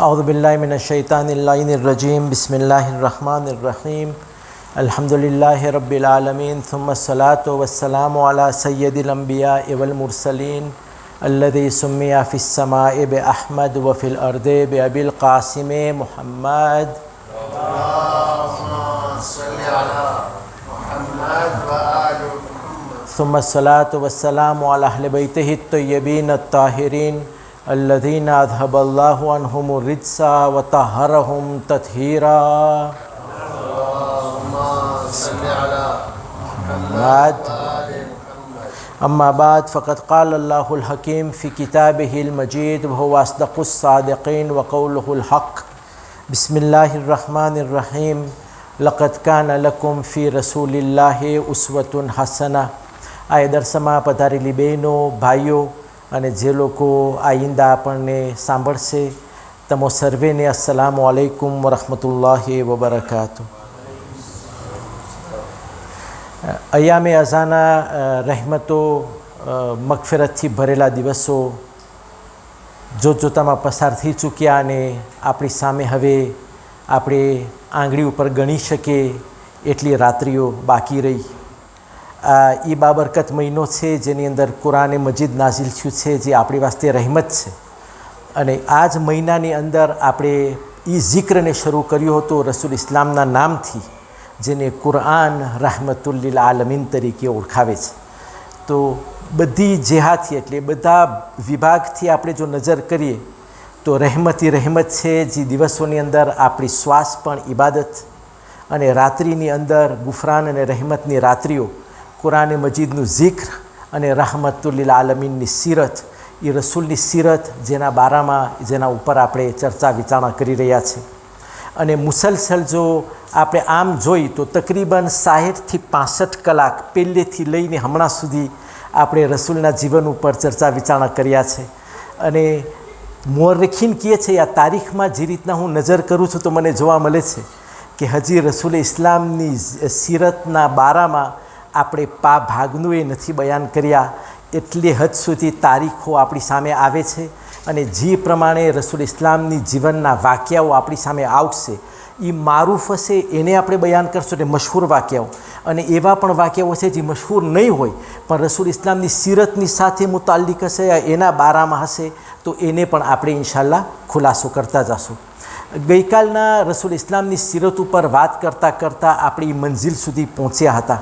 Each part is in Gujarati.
أعوذ بالله من الشيطان اللعين الرجيم بسم الله الرحمن الرحيم الحمد لله رب العالمين ثم الصلاة والسلام على سيد الأنبياء والمرسلين الذي سمي في السماء بأحمد وفي الأرض بأبي القاسم محمد ثم الصلاة والسلام على أهل بيته الطيبين الطاهرين الذين أذهب الله عنهم الرجس وطهرهم تطهيرا أما بعد فقد قال الله الحكيم في كتابه المجيد وهو أصدق الصادقين وقوله الحق بسم الله الرحمن الرحيم لقد كان لكم في رسول الله أسوة حسنة આ દર્શમાં પધારેલી બહેનો ભાઈઓ અને જે લોકો આઈંદા આપણને સાંભળશે તમો સર્વેને અસ્સલામુ અલૈકુમ વરહમતુલ્લાહિ વબરકાતુ. અયામે અઝાના રહેમતો મગફિરતથી ભરેલા દિવસો જોતજોતામાં પસાર થઈ ચૂક્યા અને આપણી સામે હવે આપણે આંગળી ઉપર ગણી શકીએ એટલી રાત્રિઓ બાકી રહી. એ બાબરકત મહિનો છે જેની અંદર કુરાને મજીદ નાઝિલ થયું છે, જે આપણી વાસ્તે રહેમત છે. અને આ જ મહિનાની અંદર આપણે એ જિક્રને શરૂ કર્યો હતો રસૂલ ઇસ્લામના નામથી, જેને કુરાન રહમતુલ્લિલ આલમીન તરીકે ઓળખાવે છે. તો બધી જેહાથી એટલે બધા વિભાગથી આપણે જો નજર કરીએ તો રહેમત છે, જે દિવસોની અંદર આપણી શ્વાસ પણ ઇબાદત અને રાત્રિની અંદર ગુફરાન અને રહેમતની રાત્રિઓ કુરાને મજીદનું જિક્ર અને રહમતુલ્લિલ આલમીનની સીરત, એ રસૂલની સીરત જેના બારામાં જેના ઉપર આપણે ચર્ચા વિચારણા કરી રહ્યા છીએ. અને મુસલસલ જો આપણે આમ જોઈ તો તકરીબન 60થી 65 કલાક પહેલેથી લઈને હમણાં સુધી આપણે રસૂલના જીવન ઉપર ચર્ચા વિચારણા કર્યા છે. અને મોરખીન કહે છે આ તારીખમાં જે રીતના હું નજર કરું છું તો મને જોવા મળે છે કે હજી રસૂલ ઇસ્લામની સીરતના બારામાં આપણે ભાગનું એ નથી બયાન કર્યા. એટલી હદ સુધી તારીખો આપણી સામે આવે છે અને જે પ્રમાણે રસૂલ ઇસ્લામની જીવનના વાક્યાઓ આપણી સામે આવશે એ મારૂફ હશે એને આપણે બયાન કરશું, એટલે મશહૂર વાક્યાઓ. અને એવા પણ વાક્યાઓ છે જે મશહૂર નહીં હોય પણ રસૂલ ઇસ્લામની સીરતની સાથે મુતાલ્લિક હશે, એના બારામાં હશે, તો એને પણ આપણે ઇન્શાલ્લાહ ખુલાસો કરતા જશું. ગઈકાલના રસૂલ ઇસ્લામની સીરત ઉપર વાત કરતાં કરતાં આપણી મંઝિલ સુધી પહોંચ્યા હતા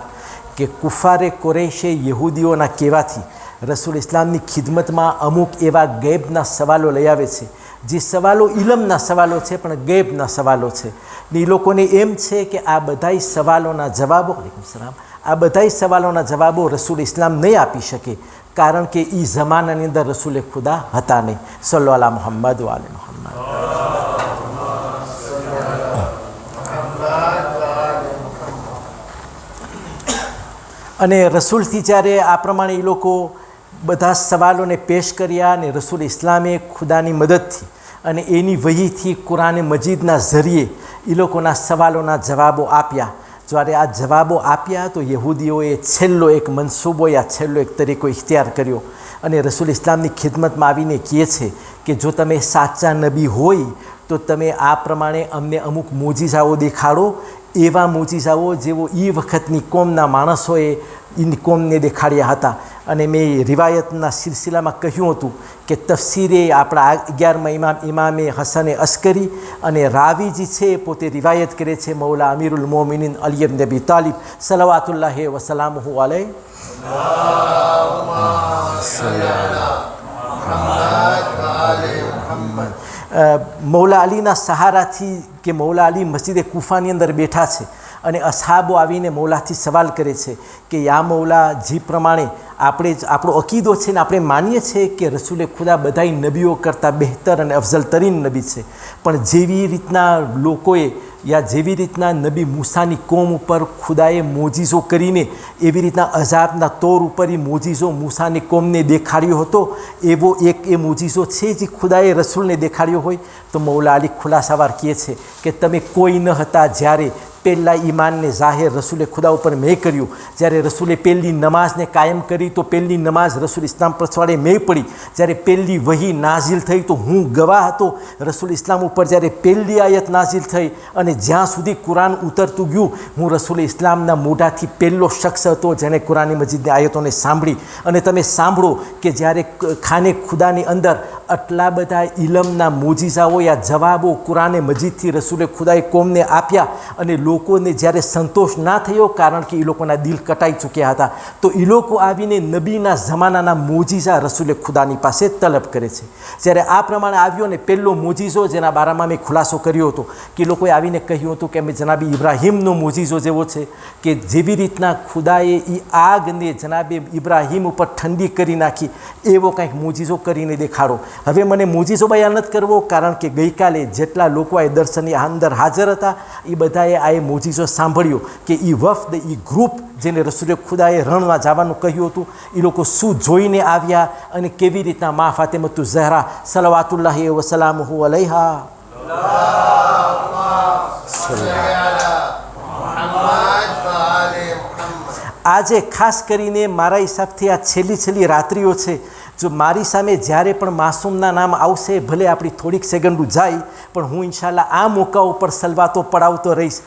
કે કુફારે કુરૈશે યહૂદીઓના કહેવાથી રસૂલ ઇસ્લામની ખિદમતમાં અમુક એવા ગૈબના સવાલો લઈ આવે છે, જે સવાલો ઇલમના સવાલો છે પણ ગૈબના સવાલો છે. ને એ લોકોને એમ છે કે આ બધાય સવાલોના જવાબો આ બધાય સવાલોના જવાબો રસૂલ ઇસ્લામ નહીં આપી શકે, કારણ કે એ જમાનાની અંદર રસૂલે ખુદા હતા નહીં. સલ્લો અલા મુહમ્મદ વ આલે મુહમ્મદ. અને રસૂલથી જ્યારે આ પ્રમાણે એ લોકો બધા સવાલોને પેશ કર્યા અને રસૂલ ઇસ્લામે ખુદાની મદદથી અને એની વહીથી કુરાને મજીદના ઝરીએ એ લોકોના સવાલોના જવાબો આપ્યા. જ્યારે આ જવાબો આપ્યા તો યહૂદીઓએ છેલ્લો એક મનસૂબો યા છેલ્લો એક તરીકો ઇખ્તિયાર કર્યો અને રસૂલ ઇસ્લામની ખિદમતમાં આવીને કહે છે કે જો તમે સાચા નબી હોય તો તમે આ પ્રમાણે અમને અમુક મોજીઝાઓ દેખાડો, એવા મોજીઝાઓ જેવો એ વખતની કોમના માણસોએ એની કોમને દેખાડ્યા હતા. અને મેં રિવાયતના સિલસિલામાં કહ્યું હતું કે તફસીરે આપણા 11મા ઇમામે હસને અસ્કરી અને રાવીજી છે પોતે રિવાયત કરે છે મૌલા અમીરુલ મોમિનીન અલી ઇબ્ન અબી તાલિબ સલવાતુલ્લાહી વસલામહુ અલૈહ. મૌલા અલીના સહારાથી કે મૌલા અલી મસ્જિદે કુફાની અંદર બેઠા છે અને અસહાબો આવીને મૌલાથી સવાલ કરે છે કે યા મૌલા, જે પ્રમાણે આપણો અકીદો છે ને આપણે માનીએ છીએ કે રસૂલે ખુદા બધાય નબીઓ કરતાં બહેતર અને અફઝલ તરીન નબી છે, પણ જેવી રીતના લોકોએ યા જેવી રીતના નબી મૂસાની કોમ ઉપર ખુદાએ મોજીઝો કરીને એવી રીતના અઝાબના તોર ઉપર એ મોજીઝો મૂસાની કોમને દેખાડ્યો હતો, એવો એક એ મોજીઝો છે જે ખુદાએ રસૂલને દેખાડ્યો હોય. તો મૌલા અલી ખુલાસાવાર કહે છે કે તમે કોઈ ન હતા જ્યારે પહેલાં ઈમાનને જાહેર રસૂલે ખુદા ઉપર મેં કર્યું. જ્યારે રસૂલે પહેલી નમાઝને કાયમ કરી તો પહેલી નમાઝ રસૂલ ઇસ્લામ પછવાડે મેં પડી. જ્યારે પહેલી વહી નાઝિલ થઈ તો હું ગવાહ હતો. રસૂલ ઇસ્લામ ઉપર જ્યારે પહેલી આયત નાઝિલ થઈ અને જ્યાં સુધી કુરાન ઉતરતું ગયું હું રસૂલ ઇસ્લામના મોઢાથી પહેલો શખ્સ હતો જેણે કુરાની મજીદની આયતોને સાંભળી. અને તમે સાંભળો કે જ્યારે ખાને ખુદાની અંદર આટલા બધા ઇલમના મોજીઝાઓ યા જવાબો કુરાને મજીદથી રસૂલે ખુદાએ કોમને આપ્યા અને લોકોને જ્યારે સંતોષ ના થયો કારણ કે એ લોકોના દિલ કટાઈ ચૂક્યા હતા તો એ લોકો આવીને નબીના જમાનાના મોજીઝા રસૂલે ખુદાની પાસે તલબ કરે છે. જ્યારે આ પ્રમાણે આવ્યો ને પહેલો મોજીઝો જેના બારામાં મેં ખુલાસો કર્યો હતો કે લોકોએ આવીને કહ્યું હતું કે અમે જનાબી ઇબ્રાહીમનો મોજીઝો જેવો છે કે જેવી રીતના ખુદાએ એ આગને જનાબે ઇબ્રાહીમ ઉપર ઠંડી કરી નાખી એવો કંઈક મોજીઝો કરીને દેખાડો. હવે મને મોજીઝો બયાન નથી કરવો કારણ કે ગઈકાલે જેટલા લોકો આ દર્શનની અંદર હાજર હતા એ બધાએ આ મોજીઝો સાંભળ્યો કે એ વફદ એ ગ્રુપ જેને રસૂલે ખુદાએ રણમાં જવાનું કહ્યું હતું એ લોકો શું જોઈને આવ્યા અને કેવી રીતના મા ફાતિમતુ ઝહરા સલવાતુલ્લાહી વસલામુહુ અલૈહા આજે ખાસ કરીને મારા હિસાબથી આ છેલ્લી રાત્રિઓ છે. જો મારી સામે જ્યારે પણ માસૂમના નામ આવશે ભલે આપણી થોડીક સેકન્ડો જાય પણ હું ઇન્શાલ્લાહ આ મોકા ઉપર સલવાતો પડાવતો રહીશ.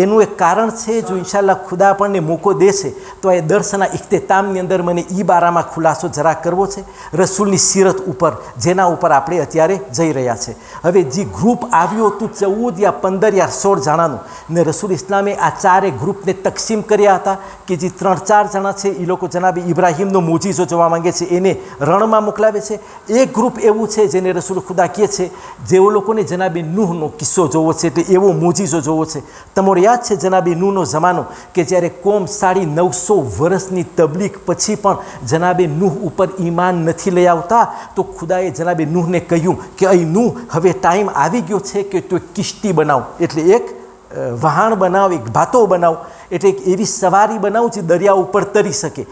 એનું એક કારણ છે જો ઇન્શાલ્લાહ ખુદા આપણને મોકો દેશે તો એ દર્શના ઇખ્તિતામની અંદર મને એ બારામાં ખુલાસો જરા કરવો છે રસૂલની સીરત ઉપર જેના ઉપર આપણે અત્યારે જઈ રહ્યા છે. હવે જે ગ્રુપ આવ્યો હતું 14 યા 15 યા 16 જણાનું ને રસૂલ ઇસ્લામે આ ચારે ગ્રુપને તકસીમ કર્યા હતા કે જે 3-4 જણા છે એ લોકો જનાબી ઇબ્રાહીમનો મોજીઝો જોવા માંગે છે એને રણમાં મોકલાવે છે. એક ગ્રુપ એવું છે જેને રસૂલ ખુદા કહે છે જેઓ લોકોને જનાબી નૂહનો કિસ્સો જોવો છે એટલે એવો મોજીઝો જોવો છે. તમારે યાદ છે જનાબી નૂહનો જમાનો કે જ્યારે કોમ 950 વર્ષની તબલીગ પછી પણ જનાબે નૂહ ઉપર ઈમાન નથી લઈ આવતા તો ખુદાએ જનાબે નૂહને કહ્યું કે અહીં નૂહ હવે ટાઈમ આવી ગયો છે કે તું કિશ્તી બનાવ એટલે એક વહાણ બનાવ એક ભાતો બનાવ એટલે એક એવી સવારી બનાવ જે દરિયા ઉપર તરી શકે.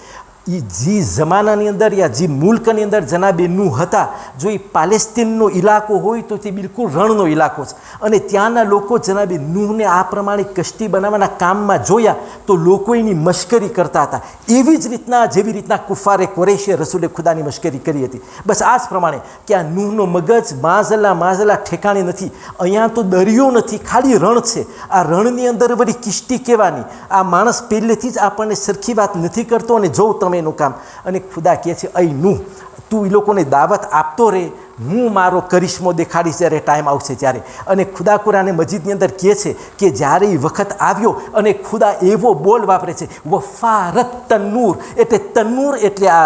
એ જે જમાનાની અંદર યા જે મુલ્કની અંદર જનાબે નૂહ હતા જો એ પાલેસ્તીનનો ઇલાકો હોય તો તે બિલકુલ રણનો ઇલાકો છે અને ત્યાંના લોકો જનાબે નૂહને આ પ્રમાણે કશ્તી બનાવવાના કામમાં જોયા તો લોકો એની મશ્કરી કરતા હતા. એવી જ રીતના જેવી રીતના કુફારે કુરૈશે રસૂલે ખુદાની મશ્કરી કરી હતી. બસ આ જ પ્રમાણે કે આ નૂહનો મગજ માઝલા ઠેકાણે નથી. અહીંયા તો દરિયો નથી ખાલી રણ છે. આ રણની અંદર વળી કિશ્તી કહેવાની આ માણસ પહેલેથી જ આપણને સરખી વાત નથી કરતો અને જો તમે એનું કામ અને ખુદા કહે છે અહીં નૂહ તું એ લોકોને દાવત આપતો રહે હું મારો કરિશ્મો દેખાડીશ જ્યારે ટાઈમ આવશે ત્યારે. અને ખુદા કુરાને મજીદની અંદર કહે છે કે જ્યારે એ વખત આવ્યો અને ખુદા એવો બોલ વાપરે છે વફારત તન્નૂર એટલે તન્નૂર એટલે આ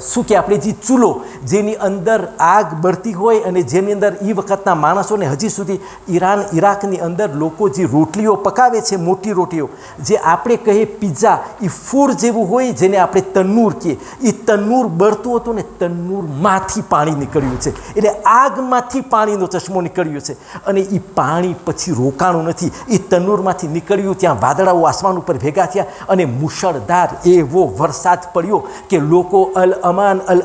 શું કે આપણે જે ચૂલો જેની અંદર આગ બળતી હોય અને જેની અંદર એ વખતના માણસોને હજી સુધી ઈરાકની અંદર લોકો જે રોટલીઓ પકાવે છે મોટી રોટીઓ જે આપણે કહીએ પિઝા એ ફૂર જેવું હોય જેને આપણે તન્નૂર કહીએ એ તન્નૂર બળતું હતું ને તન્નૂરમાંથી પાણી નીકળ્યું છે એટલે આગમાંથી પાણીનો ચશ્મો નીકળ્યો છે અને એ પાણી પછી રોકાણું નથી. એ તન્નૂરમાંથી નીકળ્યું ત્યાં વાદળાઓ આસમાન ઉપર ભેગા થયા અને મુશળધાર એવો વરસાદ પડ્યો કે લોકો અલ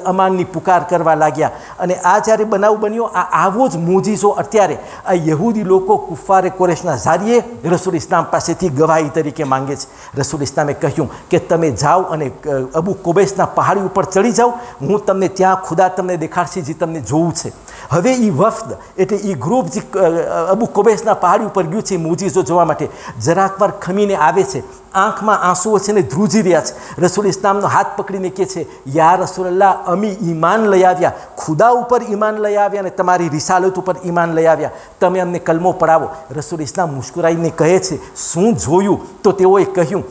અમાનની પુકાર કરવા લાગ્યા. અને આ જ્યારે બનાવ બન્યો આ આવો જ મોજીઝો અત્યારે આ યહૂદી લોકો કુફારે કુરૈશના ઝારીએ રસૂલ ઇસ્લામ પાસેથી ગવાહી તરીકે માંગે છે. રસૂલ ઇસ્લામે કહ્યું કે તમે જાઓ અને અબુ કુબૈસના પહાડી ઉપર ચડી જાઓ હું તમને ત્યાં ખુદા તમને દેખાડશે જે તમને જોવું છે. હવે એ વફદ એટલે એ ગ્રુપ જે અબુ કુબૈસના પહાડી ઉપર ગયું છે મોજીઝો જોવા માટે જરાક વાર ખમીને આવે છે. આંખમાં આંસુઓ છે ને ધ્રુજી રહ્યા છે. રસૂલ ઇસ્લામનો હાથ પકડીને કહે છે યા રસૂલલ્લાહ અમે ઈમાન લઈ આવ્યા ખુદા ઉપર ઈમાન લઈ આવ્યા અને તમારી રિસાલત ઉપર ઈમાન લઈ આવ્યા તમે અમને કલમો પડાવો. રસૂલ ઇસ્લામ મુસ્કુરાઈને કહે છે શું જોયું તો તેઓએ કહ્યું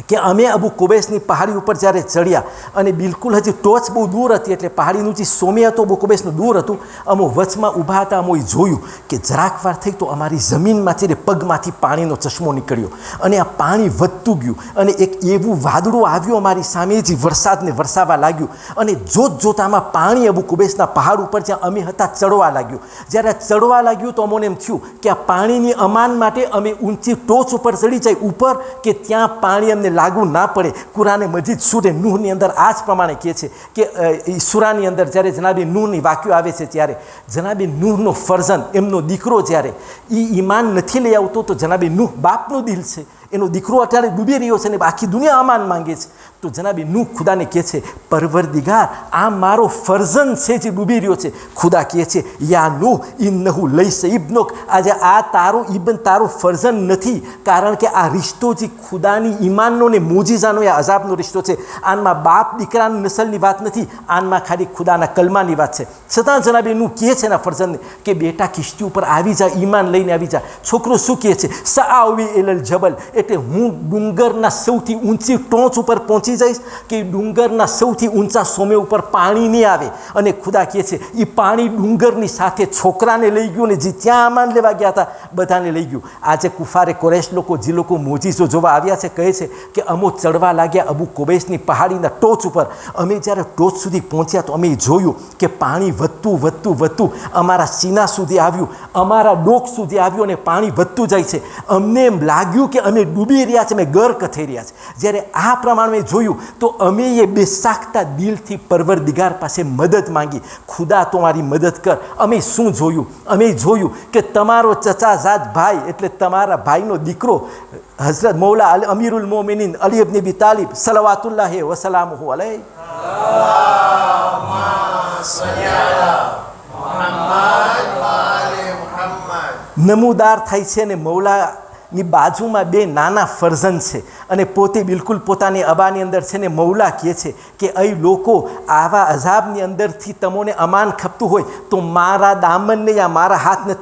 કે અમે અબુ કુબૈસની પહાડી ઉપર જ્યારે ચડ્યા અને બિલકુલ હજી ટોચ બહુ દૂર હતી એટલે પહાડીનું જે સોમે હતો અબુ કુબૈસનું દૂર હતું અમો વચમાં ઊભા હતા અમોએ જોયું કે જરાક વાર થઈ તો અમારી જમીનમાંથી ને પગમાંથી પાણીનો ચશ્મો નીકળ્યો અને આ પાણી વધતું ગયું અને એક એવું વાદળું આવ્યું અમારી સામે જે વરસાદને વરસાવવા લાગ્યું અને જોતામાં પાણી અબુ કુબૈસના પહાડ ઉપર જ્યાં અમે હતા ચડવા લાગ્યું. જ્યારે ચડવા લાગ્યું તો અમોને એમ થયું કે આ પાણીની અમાન માટે અમે ઊંચી ટોચ ઉપર ચડી જાય ઉપર કે ત્યાં પાણી એમને લાગુ ના પડે. કુરાને મજીદ સૂરે નૂહની અંદર આ જ પ્રમાણે કહે છે કે સૂરાની અંદર જ્યારે જનાબી નૂહની વાક્યો આવે છે ત્યારે જનાબી નૂહનો ફરઝંદ એમનો દીકરો જ્યારે એ ઈમાન નથી લઈ આવતો તો જનાબી નૂહ બાપનું દિલ છે, એનો દીકરો અત્યારે ડૂબી રહ્યો છે ને આખી દુનિયા અમાન માંગે છે. તો જનાબી નૂહ ખુદાને કહે છે પરવરદિગાર આ મારો ફરઝંદ છે જે ડૂબી રહ્યો છે. ખુદા કહે છે યા નૂહ ઇન્નહુ લૈસ ઇબ્નુક, આજે આ તારો ઇબન તારો ફરઝંદ નથી, કારણ કે આ રિશ્તો જે ખુદાની ઈમાનનો ને મોજીઝાનો એ અઝાબનો રિશ્તો છે. આનમાં બાપ દીકરાની નસલની વાત નથી, આનમાં ખાલી ખુદાના કલમાની વાત છે. છતાં જનાબી નૂહ કહે છે એના ફરઝંદને કે બેટા કિશ્તી ઉપર આવી જા, ઈમાન લઈને આવી જા. છોકરો શું કહે છે સઆવી એલલ જબલ, એટલે હું ડુંગરના સૌથી ઊંચી ટોચ ઉપર પહોંચી જઈશ કે ડુંગરના સૌથી ઊંચા સોમે ઉપર પાણી નહીં આવે. અને ખુદા કહે છે એ પાણી ડુંગરની સાથે છોકરાને લઈ ગયું ને જે ત્યાં આમાન લેવા ગયા હતા બધાને લઈ ગયું. આજે કુફારે કુરૈશ લોકો જે લોકો મોજીઝો જોવા આવ્યા છે કહે છે કે અમો ચડવા લાગ્યા અબુ કુબૈસની પહાડીના ટોચ ઉપર. અમે જ્યારે ટોચ સુધી પહોંચ્યા તો અમે જોયું કે પાણી વધતું વધતું વધતું અમારા સીના સુધી આવ્યું, અમારા ડોક સુધી આવ્યું અને પાણી વધતું જાય છે. અમને એમ લાગ્યું કે અમે ડૂબી રહ્યા છે, અમે ગર્ક થઈ રહ્યા છે. જ્યારે આ પ્રમાણે જોયું તો અમે એ બેસાખતા દિલથી પરવરદિગાર પાસે મદદ માંગી, ખુદા તો મારી મદદ કર. અમે શું જોયું? અમે જોયું કે તમારો ચચાઝાદ ભાઈ એટલે તમારા ભાઈનો દીકરો હઝરત મૌલા અમીરુલ મોમિનીન અલી ઇબ્ન અબી તાલિબ સલવાતુલ્લાહ વસલામુહુ અલૈહ નમૂદાર થાય છે ને મૌલાની બાજુમાં બે નાના ફરઝંદ છે અને પોતે બિલકુલ પોતાની અબાની અંદર છે ને મૌલા કહે છે કે અહીં લોકો આવા અઝાબની અંદરથી તમને અમાન ખપતું હોય તો મારા દામનને યા મારા હાથને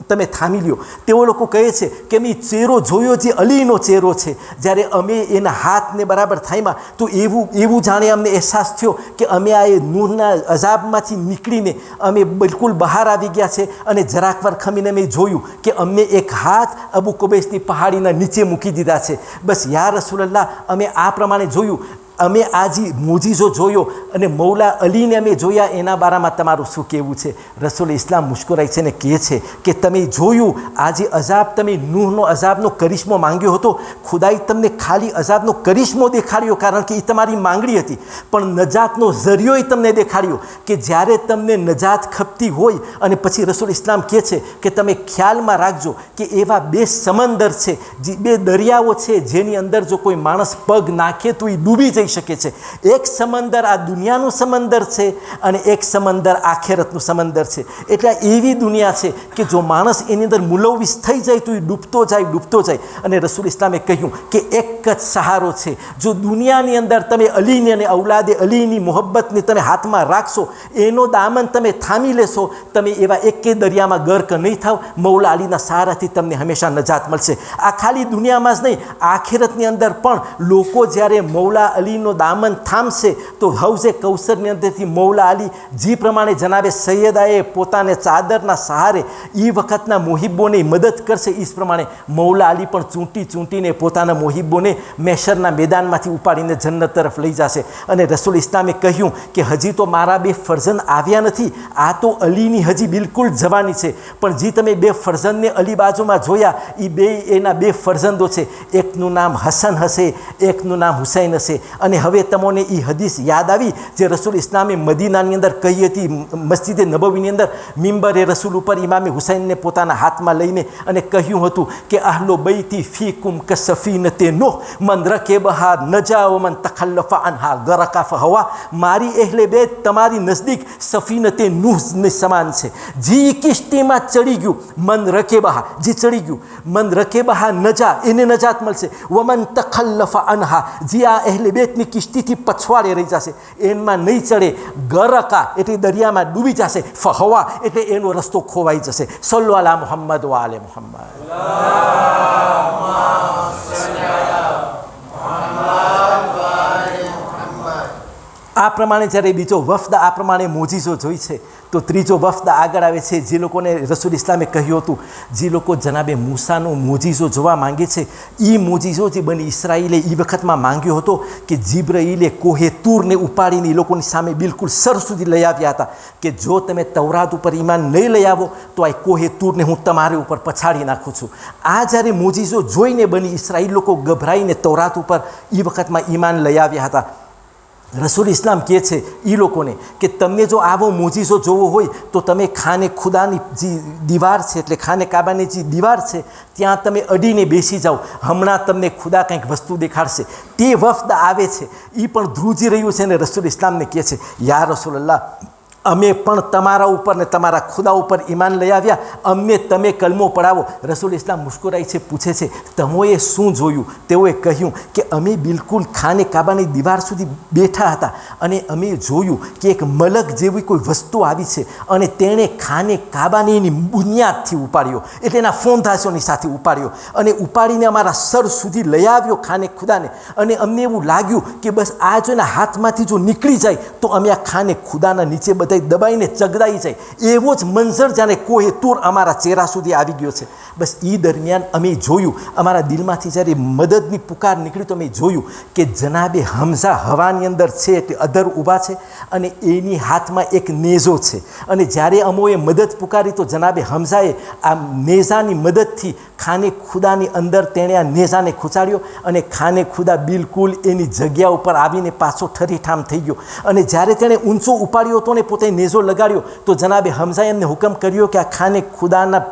તમે થામી લ્યો. તેઓ લોકો કહે છે કે મેં ચહેરો જોયો જે અલીનો ચહેરો છે. જ્યારે અમે એના હાથને બરાબર થામ્યા તો એવું જાણે અમને અહેસાસ થયો કે અમે આ નૂરના અઝાબમાંથી નીકળીને અમે બિલકુલ બહાર આવી ગયા છે. અને જરાક વાર ખમીને મેં જોયું કે અમને એક હાથ અબુ કુબૈસની પહાડીના નીચે મૂકી દીધા છે. બસ યા રસૂલલ્લાહ અમે આ પ્રમાણે જોયું, અમે આ જે મોજીઝો જોયો અને મૌલા અલીને અમે જોયા, એના બારામાં તમારું શું કહેવું છે? રસૂલ ઇસ્લામ મુસ્કુરાય છે ને કહે છે કે તમે જોયું આ જે અઝાબ તમે નૂહનો અઝાબનો કરિશ્મો માંગ્યો હતો, ખુદાએ તમને ખાલી અઝાબનો કરિશ્મો દેખાડ્યો કારણ કે એ તમારી માંગણી હતી, પણ નજાતનો ઝરિયો તમને દેખાડ્યો કે જ્યારે તમને નજાત ખપતી હોય. અને પછી રસૂલ ઇસ્લામ કહે છે કે તમે ખ્યાલમાં રાખજો કે એવા બે સમંદર છે, જે બે દરિયાઓ છે જેની અંદર જો કોઈ માણસ પગ નાખે તો એ ડૂબી જાય શકે છે. એક સમંદર આ દુનિયાનું સમંદર છે અને એક સમંદર આખેરતનું સમંદર છે. એટલે એવી દુનિયા છે કે જો માણસ એની અંદર મુલવિસ થઈ જાય તો એ ડૂબતો જાય. અને રસૂલ ઇસ્લામે કહ્યું કે એક જ સહારો છે, જો દુનિયાની અંદર તમે અલીને અને ઔલાદે અલીની મોહબ્બતને તમે હાથમાં રાખશો, એનો દામન તમે થામી લેશો, તમે એવા એકે દરિયામાં ગર્ક નહીં થાવ. મૌલા અલીના સહારાથી તમને હંમેશા નજાત મળશે. આ ખાલી દુનિયામાં જ નહીં, આખેરતની અંદર પણ લોકો જ્યારે મૌલા અલી નો દામન થામશે તો હૌઝે કૌસરની અંદરથી મૌલા અલી જે પ્રમાણે જનાબે સૈયદાએ પોતાને ચાદરના સહારે એ વખતના મોહિબ્બોને મદદ કરશે, એ પ્રમાણે મૌલા અલી પણ ચૂંટીને પોતાના મોહિબ્બોને મેશરના મેદાનમાંથી ઉપાડીને જન્નત તરફ લઈ જશે. અને રસૂલ ઇસ્લામે કહ્યું કે હજી તો મારા બે ફરઝંદ આવ્યા નથી, આ તો અલીની હજી બિલકુલ જવાની છે. પણ જે તમે બે ફરઝંદને અલી બાજુમાં જોયા, એ એના બે ફરઝંદો છે. એકનું નામ હસન હશે, એકનું નામ હુસૈન હશે. અને હવે તમને એ હદીસ યાદ આવી જે રસૂલ ઇસ્લામે મદીનાની અંદર કહી હતી, મસ્જિદે નબવીની અંદર મિંબરે રસૂલ ઉપર ઇમામે હુસૈનને પોતાના હાથમાં લઈને અને કહ્યું હતું કે આહલો બૈતી ફીકુમ ક સફીનતે નૂહ મન રકેબહા નજા વ મન તખલ્લફા અનહા ગરકા ફહવા. મારી એહલે બેત તમારી નજદીક સફીનતે નૂહની સમાન છે. જે કિશ્તીમાં ચડી ગયું, મન રકેબહા જે ચડી ગયું, મન રકેબહા નજા એને નજાત મળશે, વ મન તખલ્લફા અનહા જે આ એહલે બેત ની કિશ્તીથી પછવાડે રહી જશે, એમાં નહીં ચડે, ગરકા એટલે દરિયામાં ડૂબી જશે, ફહવા એટલે એનો રસ્તો ખોવાઈ જશે. સલ્લુ અલા મુહમ્મદ વ આલે મુહમ્મદ. આ પ્રમાણે જ્યારે બીજો વફદ આ પ્રમાણે મોજીઝો જોઈ છે તો ત્રીજો વફદ આગળ આવે છે, જે લોકોને રસૂલ ઇસ્લામે કહ્યું હતું, જે લોકો જનાબે મૂસાનો મોજીઝો જોવા માંગે છે, એ મોજીઝો જે બની ઇસરાઈલે એ વખતમાં માંગ્યો હતો કે જીબ્રાઈલે કોહે તૂરને ઉપાડીને એ લોકોની સામે બિલકુલ સર સુધી લઈ આવ્યા હતા કે જો તમે તૌરાત ઉપર ઈમાન નહીં લઈ આવો તો આ કોહે તૂરને હું તમારી ઉપર પછાડી નાખું છું. આ જ્યારે મોજીઝો જોઈને બની ઇસરાઈલ લોકો ગભરાઈને તૌરાત ઉપર એ વખતમાં ઈમાન લઈ આવ્યા હતા. રસૂલ ઇસ્લામ કહે છે એ લોકોને કે તમને જો આવો મોજીઝો જોવો હોય તો તમે ખાને ખુદાની જે દીવાર છે, એટલે ખાને કાબાની જે દીવાર છે, ત્યાં તમે અડીને બેસી જાઓ, હમણાં તમને ખુદા કંઈક વસ્તુ દેખાડશે. તે વફદ આવે છે, એ પણ ધ્રુજી રહ્યું છે અને રસૂલ ઇસ્લામને કહે છે, યા રસૂલલ્લાહ, અમે પણ તમારા ઉપર ને તમારા ખુદા ઉપર ઈમાન લઈ આવ્યા, અમને તમે કલમો પડાવો. રસૂલ ઇસ્લામ મુસ્કુરાઈ છે, પૂછે છે તમોએ શું જોયું? તેઓએ કહ્યું કે અમે બિલકુલ ખાને કાબાની દીવાર સુધી બેઠા હતા અને અમે જોયું કે એક મલક જેવી કોઈ વસ્તુ આવી છે અને તેણે ખાને કાબાની એની બુનિયાદથી ઉપાડ્યો, એટલે એના ફોંધાશોની સાથે ઉપાડ્યો અને ઉપાડીને અમારા સર સુધી લઈ આવ્યો ખાને ખુદાને. અને અમને એવું લાગ્યું કે બસ આ જો એના હાથમાંથી જો નીકળી જાય તો અમે આ ખાને ખુદાના નીચે બધા દબાઈને ચગડાઈ જાય. એવો જ મંઝર જાણે કોહે તૂર અમારા ચહેરા સુધી આવી ગયો છે. બસ એ દરમિયાન અમે જોયું, અમારા દિલમાંથી જ્યારે મદદની પુકાર નીકળી તો અમે જોયું કે જનાબે હમઝા હવાની અંદર છે, એટલે અધર ઊભા છે અને એની હાથમાં એક નેઝો છે. અને જ્યારે અમોએ મદદ પુકારી તો જનાબે હમઝાએ આ નેઝાની મદદથી ખાને ખુદાની અંદર તેણે આ નેઝાને ખૂંચાડ્યો અને ખાને ખુદા બિલકુલ એની જગ્યા ઉપર આવીને પાછો ઠરીઠામ થઈ ગયો. અને જ્યારે તેણે ઊંચો ઉપાડ્યો હતો ને પોતે નેઝો લગાડ્યો તો જનાબે હમઝાએ એમને હુકમ કર્યો કે આ ખાને ખુદાના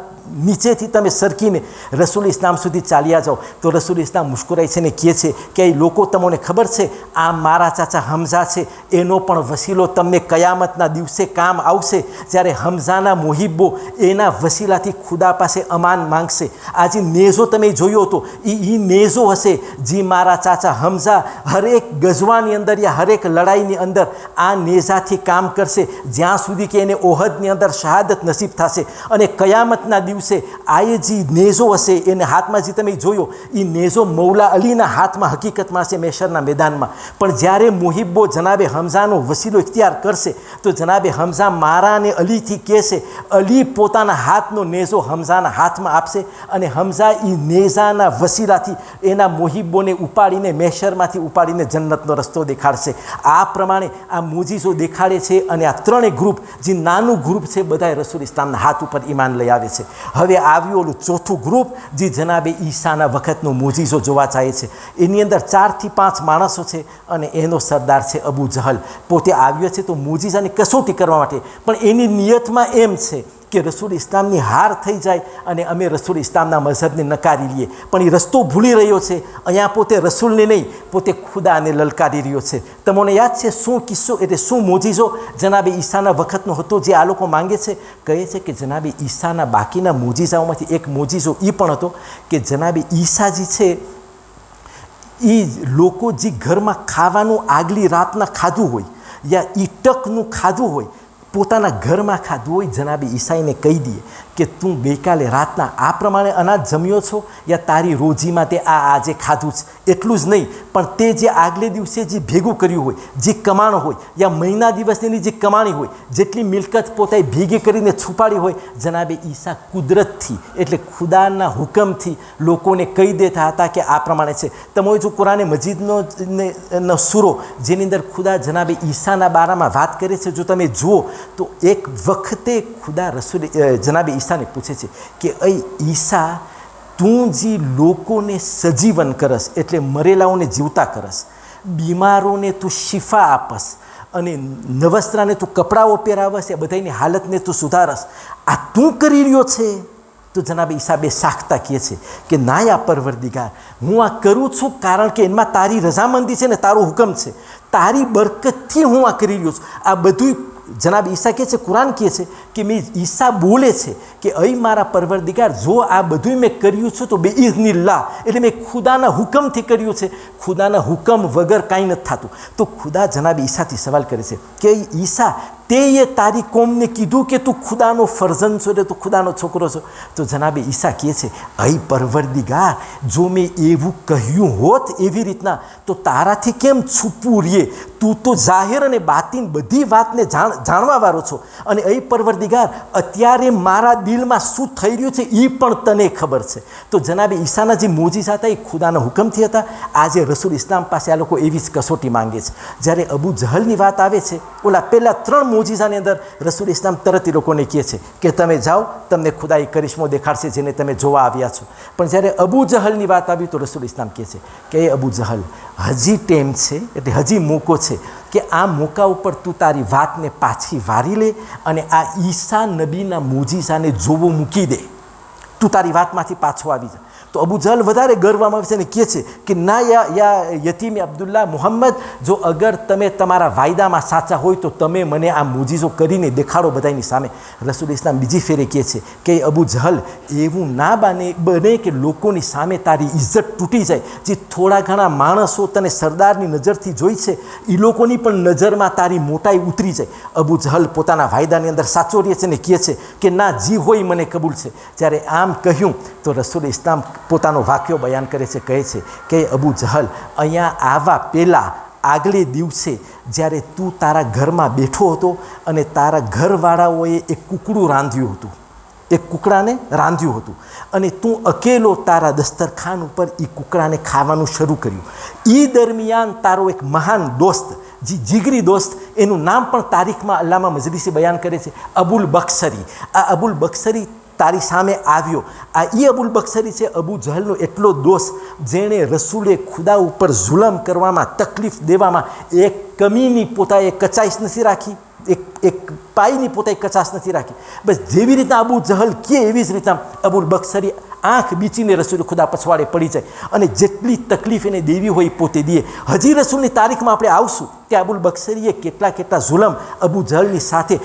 નીચેથી તમે સરકીને રસૂલ ઇસ્લામ સુધી ચાલ્યા જાઓ. તો રસૂલ ઇસ્લામ મુસ્કુરાઈ છે ને કહે છે કે એ લોકો તમને ખબર છે, આ મારા ચાચા હમઝા છે, એનો પણ વસીલો તમને કયામતના દિવસે કામ આવશે, જ્યારે હમઝાના મોહિબ્બો એના વસીલાથી ખુદા પાસે અમાન માંગશે. આ જે નેઝો તમે જોયો હતો એ નેઝો હશે જે મારા ચાચા હમઝા હરેક ગઝવાની અંદર યા હરેક લડાઈની અંદર આ નેઝાથી કામ કરશે, જ્યાં સુધી કે એને ઓહદની અંદર શહાદત નસીબ થશે. અને કયામતના દિવસે આ જે નેઝો હશે એને હાથમાં જે તમે જોયો એ નેઝો મૌલા અલીના હાથમાં હકીકતમાં હશે મેશરના મેદાનમાં. પણ જ્યારે મુહિબ્બો જનાબે હમઝાનો વસીલો ઇખ્તિયાર કરશે તો જનાબે હમઝા મારા અને અલીથી કહેશે, અલી પોતાના હાથનો નેઝો હમઝાના હાથમાં આપશે અને હમઝા એ નેઝાના વસીલાથી એના મુહિબ્બોને ઉપાડીને મેશરમાંથી ઉપાડીને જન્નતનો રસ્તો દેખાડશે. આ પ્રમાણે આ મોજીઝો દેખાડે છે અને આ ત્રણેય ગ્રુપ જે નાનું ગ્રુપ છે બધાએ રસૂલ ઇસ્લામના હાથ ઉપર ઈમાન લઈ આવે છે. હવે આવ્યું ઓલું ચોથું ગ્રુપ જે જનાબે ઈસાના વખતનો મોજીઝો જોવા જાય છે. એની અંદર 4 થી 5 માણસો છે અને એનો સરદાર છે અબુ જહલ. પોતે આવ્યો છે તો મોજીઝાની કસોટી કરવા માટે, પણ એની નિયતમાં એમ છે કે રસૂલ ઇસ્લામની હાર થઈ જાય અને અમે રસૂલ ઇસ્લામના મઝહબને નકારી લઈએ. પણ એ રસ્તો ભૂલી રહ્યો છે. અહીંયા પોતે રસૂલને નહીં, પોતે ખુદાને લલકારી રહ્યો છે. તમને યાદ છે શું કિસ્સો, એટલે શું મોજીઝો જનાબે ઈસાના વખતનો હતો જે આ લોકો માંગે છે? કહે છે કે જનાબે ઈસાના બાકીના મોજીઝાઓમાંથી એક મોજીઝો એ પણ હતો કે જનાબે ઈસાજી છે એ લોકો જે ઘરમાં ખાવાનું આગલી રાતના ખાધું હોય યા ઈ ટકનું ખાધું હોય, પોતાના ઘરમાં ખાધું હોય, જનાબે ઈસાઈને કહી દઈએ કે તું ગઈકાલે રાતના આ પ્રમાણે અનાજ જમ્યો છો યા તારી રોજીમાં તે આજે ખાધું છે. એટલું જ નહીં, પણ તે જે આગલે દિવસે જે ભેગું કર્યું હોય, જે કમાણો હોય યા મહિના દિવસની જે કમાણી હોય, જેટલી મિલકત પોતે ભેગી કરીને છુપાડી હોય, જનાબે ઈસા કુદરતથી એટલે ખુદાના હુકમથી લોકોને કહી દેતા હતા કે આ પ્રમાણે છે. તમે જો કુરાને મજીદનો સૂરો જેની અંદર ખુદા જનાબે ઈસાના બારામાં વાત કરે છે, જો તમે જુઓ તો એક વખતે ખુદા રસૂલ જનાબે ઈસાને પૂછે છે કે અય ઈસા, તું જે લોકોને સજીવન કરસ એટલે મરેલાઓને જીવતા કરસ, બીમારોને તું શિફા આપસ અને નવસ્ત્રાને તું કપડાઓ પહેરાવસ, એ બધાની હાલતને તું સુધારસ, આ તું કરી રહ્યો છે? તો જનાબે ઈસા બે સાખતા કહે છે કે ના યા પરવરદિગાર, હું આ કરું છું કારણ કે એમાં તારી રઝામંદી છે ને તારો હુકમ છે, તારી બરકતથી હું આ કરી રહ્યો છું. આ બધું જનાબ ઈસા કહે છે, કુરાન કહે છે કે મેં ઈસા બોલે છે કે અહીં મારા પરવરદિગાર, જો આ બધું મેં કર્યું છું તો બેઇઝનિલ્લાહ એટલે મેં ખુદાના હુકમથી કર્યું છે, ખુદાના હુકમ વગર કાંઈ નથી થતું. તો ખુદા જનાબ ઈસાથી સવાલ કરે છે કે ઈસા તે તારી કોમને કીધું કે તું ખુદાનો ફરજંદ છો એટલે તું ખુદાનો છોકરો છો? તો જનાબે ઈસા કહે છે, અહી પરવરદિગાર, જો મેં એવું કહ્યું હોત એવી રીતના તો તારાથી કેમ છૂપવું રહીએ? તું તો જાહેર અને બાતિન બધી વાતને જાણવાવાળો છો. અને અહીં પરવરદિગાર, અત્યારે મારા દિલમાં શું થઈ રહ્યું છે એ પણ તને ખબર છે. તો જનાબે ઈસાના જે મોજીઝા હતા એ ખુદાના હુકમથી હતા. આજે રસૂલ ઇસ્લામ પાસે આ લોકો એવી જ કસોટી માંગે છે. જ્યારે અબુ જહલની વાત આવે છે, ઓલા પહેલાં 3 મોજીઝાની અંદર રસૂલ ઇસ્લામ તરત એ લોકોને કહે છે કે તમે જાઓ, તમને ખુદાઈ કરિશ્મો દેખાડશે જેને તમે જોવા આવ્યા છો. પણ જ્યારે અબુ જહલની વાત આવી તો રસૂલ ઇસ્લામ કહે છે કે એ અબુ જહલ, હજી ટેમ છે, એટલે હજી મોકો છે કે આ મોકા ઉપર તું તારી વાતને પાછી વારી લે અને આ ઈસા નબીના મોજીઝાને જોવો મૂકી દે. તું તારી વાતમાંથી પાછો આવી જા. તો અબુ જહલ વધારે ગર્વમાં આવે છે અને કહે છે કે ના યા યતીમ અબ્દુલ્લા મુહમ્મદ, જો અગર તમે તમારા વાયદામાં સાચા હોય તો તમે મને આ મોજીઝો કરીને દેખાડો બધાની સામે. રસૂલ ઇસ્લામ બીજી ફેરે કહે છે કે અબુ જહલ, એવું ના બને કે લોકોની સામે તારી ઇજ્જત તૂટી જાય. જે થોડા ઘણા માણસો તને સરદારની નજરથી જોઈ છે એ લોકોની પણ નજરમાં તારી મોટાઈ ઉતરી જાય. અબુ જહલ પોતાના વાયદાની અંદર સાચો રહે છે અને કહે છે કે ના, જી હોય મને કબૂલ છે. જ્યારે આમ કહ્યું તો રસૂલ ઇસ્લામ પોતાનો વાક્યો બયાન કરે છે, કહે છે કે અબુ જહલ, અહીંયા આવવા પહેલાં આગલે દિવસે જ્યારે તું તારા ઘરમાં બેઠો હતો અને તારા ઘરવાળાઓએ એક કૂકડું રાંધ્યું હતું, એક કૂકડાને રાંધ્યું હતું અને તું અકેલો તારા દસ્તરખાન ઉપર એ કૂકડાને ખાવાનું શરૂ કર્યું. એ દરમિયાન તારો એક મહાન દોસ્ત, જીગરી દોસ્ત, એનું નામ પણ તારીખમાં અલ્લામા મજલિસી બયાન કરે છે, અબુલ બક્ષરી. આ અબુલ બક્ષરી તારી સામે આવ્યો. આ એ અબુલ બક્ષરી છે અબુ જહલનો એટલો દોસ્ત જેણે રસૂલે ખુદા ઉપર જુલમ કરવામાં, તકલીફ દેવામાં એક કમીની પોતાએ કચાશ નથી રાખી, એક પાયની પોતાએ કચાશ નથી રાખી. બસ જેવી રીતના અબુ જહલ કે એવી જ રીતના અબુલ બક્ષરી આંખ બીચીને રસૂલ ખુદા પછવાડે પડી જાય અને જેટલી તકલીફ એને દેવી હોય પોતે દે. હજી રસૂલની તારીખમાં આપણે આવશું કે અબુલ બક્ષરીએ કેટલા જુલમ અબુ જહલની સાથે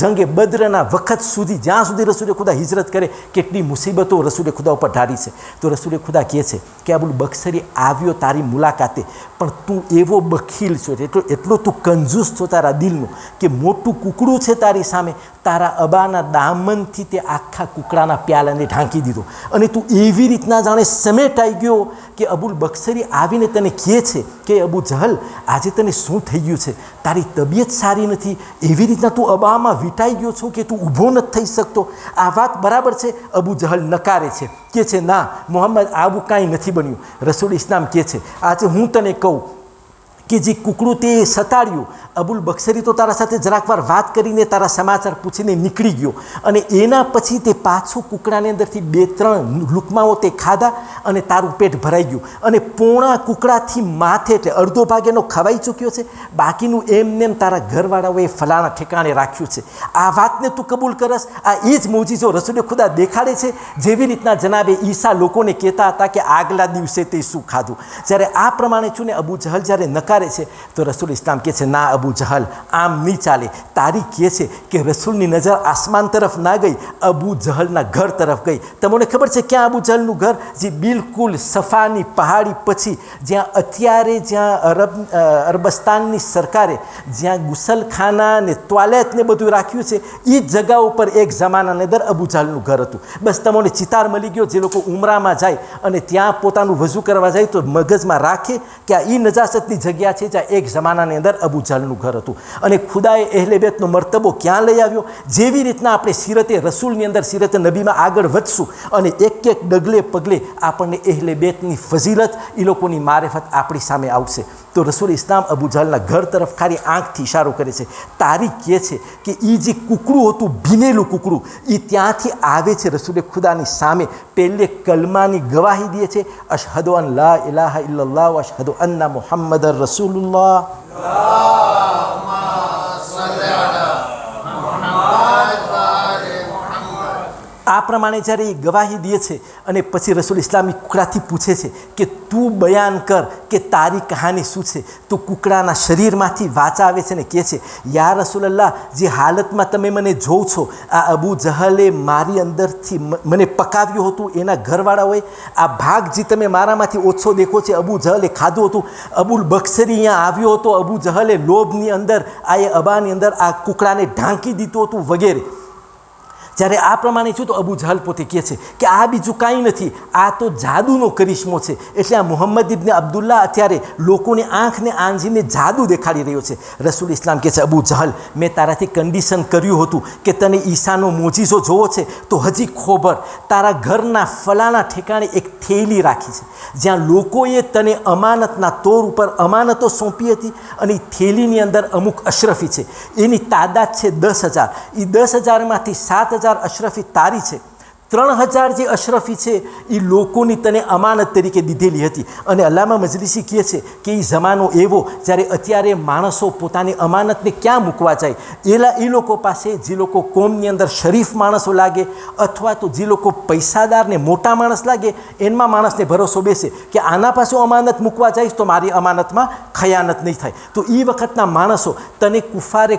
જંગે બદ્રના વખત સુધી, જ્યાં સુધી રસૂલે ખુદા હિજરત કરે, કેટલી મુસીબતો રસૂલે ખુદા ઉપર ઢાળી છે. તો રસૂલે ખુદા કહે છે કે અબુલ બક્ષરી આવ્યો તારી મુલાકાતે, પણ તું એવો બખીલ છો, એટલો તું કંજૂસ છો તારા દિલનો કે મોટું કૂકડું છે તારી સામે, તારા અબાના દામનથી તે આખા કૂકડાના પ્યાલાને ઢાંકી દીધો અને તું એવી રીતના જાણે સમેટાઈ ગયો કે અબુલ બક્ષરી આવીને તને કહે છે કે અબુ જહલ, આજે તને શું થઈ ગયું છે? તારી તબિયત સારી નથી, એવી રીતના તું અબામાં વીંટાઈ ગયો છો કે તું ઊભો નથી થઈ શકતો. આ વાત બરાબર છે? અબુ જહલ નકારે છે, કહે છે ના મોહમ્મદ, આવું કાંઈ નથી બન્યું. રસૂલ ઇસ્લામ કહે છે આજે હું તને કહું કે જે કૂકડું તે સતાડ્યું, અબુલ બક્ષરી તો તારા સાથે જરાક વાર વાત કરીને તારા સમાચાર પૂછીને નીકળી ગયો અને એના પછી તે પાછું કૂકડાની અંદરથી 2-3 લુકમાઓ તે ખાધા અને તારું પેટ ભરાઈ ગયું અને પોણા કૂકડાથી માથે એટલે અડધો ભાગ એનો ખવાઈ ચૂક્યો છે, બાકીનું એમનેમ તારા ઘરવાળાઓએ ફલાણા ઠેકાણે રાખ્યું છે. આ વાતને તું કબૂલ કરસ? આ એ જ મોજીઝો રસૂલે ખુદા દેખાડે છે. જેવી રીતના જનાબે ઈસા લોકોને કહેતા હતા કે આગલા દિવસે તે શું ખાધું. જ્યારે આ પ્રમાણે છું ને અબુ જહલ જ્યારે નકારે છે તો રસૂલ ઇસ્લામ કહે છે ના અબુ જહલ, આમ નહીં ચાલે. તારી કહે છે કે રસૂલની નજર આસમાન તરફ ના ગઈ, અબુ જહલના ઘર તરફ ગઈ. તમને ખબર છે ક્યાં અબુ જહલનું ઘર? જે બિલકુલ સફાની પહાડી પછી જ્યાં અત્યારે અરબસ્તાનની સરકારે જ્યાં ગુસલખાના ને ટોયલેટ ને બધું રાખ્યું છે એ જગા ઉપર એક જમાનાની અંદર અબુ જહલનું ઘર હતું. બસ તમને ચિતાર મળી ગયો. જે લોકો ઉમરામાં જાય અને ત્યાં પોતાનું વઝુ કરવા જાય તો મગજમાં રાખે કે આ એ નજાસતની જગ્યા છે જ્યાં એક જમાનાની અંદર અબુ જહલનું ઘર હતું. અને ખુદાએ અહેલે બેતનો મર્તબો ક્યાં લઈ આવ્યો? જેવી રીતના આપણે સિરતે રસૂલની અંદર, સિરતે નબીમાં આગળ વધશું અને એક ડગલે પગલે આપણને અહેલે બેતની ફઝીલત, એ લોકોની મારેફત આપણી સામે આવશે. તો રસૂલ ઇસ્લામ અબુ જહલના ઘર તરફ ખાલી આંખથી ઇશારો કરે છે. તારીખ કહે છે કે એ જે કૂકડું હતું, ભીનેલું કૂકડું, એ ત્યાંથી આવે છે રસૂલે ખુદાની સામે, પહેલે કલમાની ગવાહી દે છે, અશહદુ અન લા ઇલાહા ઇલ્લલ્લાહ વ અશહદુ અન્ના મુહમ્મદર રસૂલુલ્લાહ. આ પ્રમાણે જ્યારે એ ગવાહી દે છે અને પછી રસૂલ ઇસ્લામ એ કુકડાથી પૂછે છે કે તું બયાન કર કે તારી કહાની શું છે, તો કુકડાના શરીરમાંથી વાચા આવે છે ને કહે છે, યા રસૂલલ્લાહ, જે હાલતમાં તમે મને જોવ છો, આ અબુ જહલે મારી અંદરથી મને પકાવ્યું હતું, એના ઘરવાળાઓએ આ ભાગ જે તમે મારામાંથી ઓછો દેખો છે, અબુ જહલે ખાધું હતું, અબુલ બક્ષરી અહીંયા આવ્યો હતો, અબુ જહલે લોભની અંદર આ અબાની અંદર આ કુકડાને ઢાંકી દીધું હતું વગેરે. જ્યારે આ પ્રમાણે છું તો અબુ જહલ પોતે કહે છે કે આ બીજું કાંઈ નથી, આ તો જાદુનો કરિશ્મો છે. એટલે આ મુહમ્મદ ઇબ્ન અબ્દુલ્લા અત્યારે લોકોને આંખને આંજીને જાદુ દેખાડી રહ્યો છે. રસૂલ ઇસ્લામ કહે છે, અબુ જહલ, મેં તારાથી કન્ડિશન કર્યું હતું કે તને ઈસાનો મોજીઝો જોવો છે તો હજી ખોબર, તારા ઘરના ફલાણા ઠેકાણે એક થેલી રાખી છે જ્યાં લોકોએ તને અમાનતના તોર ઉપર અમાનતો સોંપી હતી, અને એ થેલીની અંદર અમુક અશરફી છે, એની તાદાદ છે 10,000. એ 10,000માંથી 7,000 અશરફી તારી છે, 3,000 જે અશરફી છે એ લોકોની તને અમાનત તરીકે દીધેલી હતી. અને અલ્લામા મજલિસી કહે છે કે એ જમાનો એવો જ્યારે અત્યારે માણસો પોતાની અમાનતને ક્યાં મૂકવા જાય, એ લોકો પાસે જે લોકો કોમની અંદર શરીફ માણસો લાગે અથવા તો જે લોકો પૈસાદાર ને મોટા માણસ લાગે, એમાં માણસને ભરોસો બેસે કે આના પાસે અમાનત મૂકવા જઈશ તો મારી અમાનતમાં ખયાનત નહીં થાય. તો એ વખતના માણસો તને કુફારે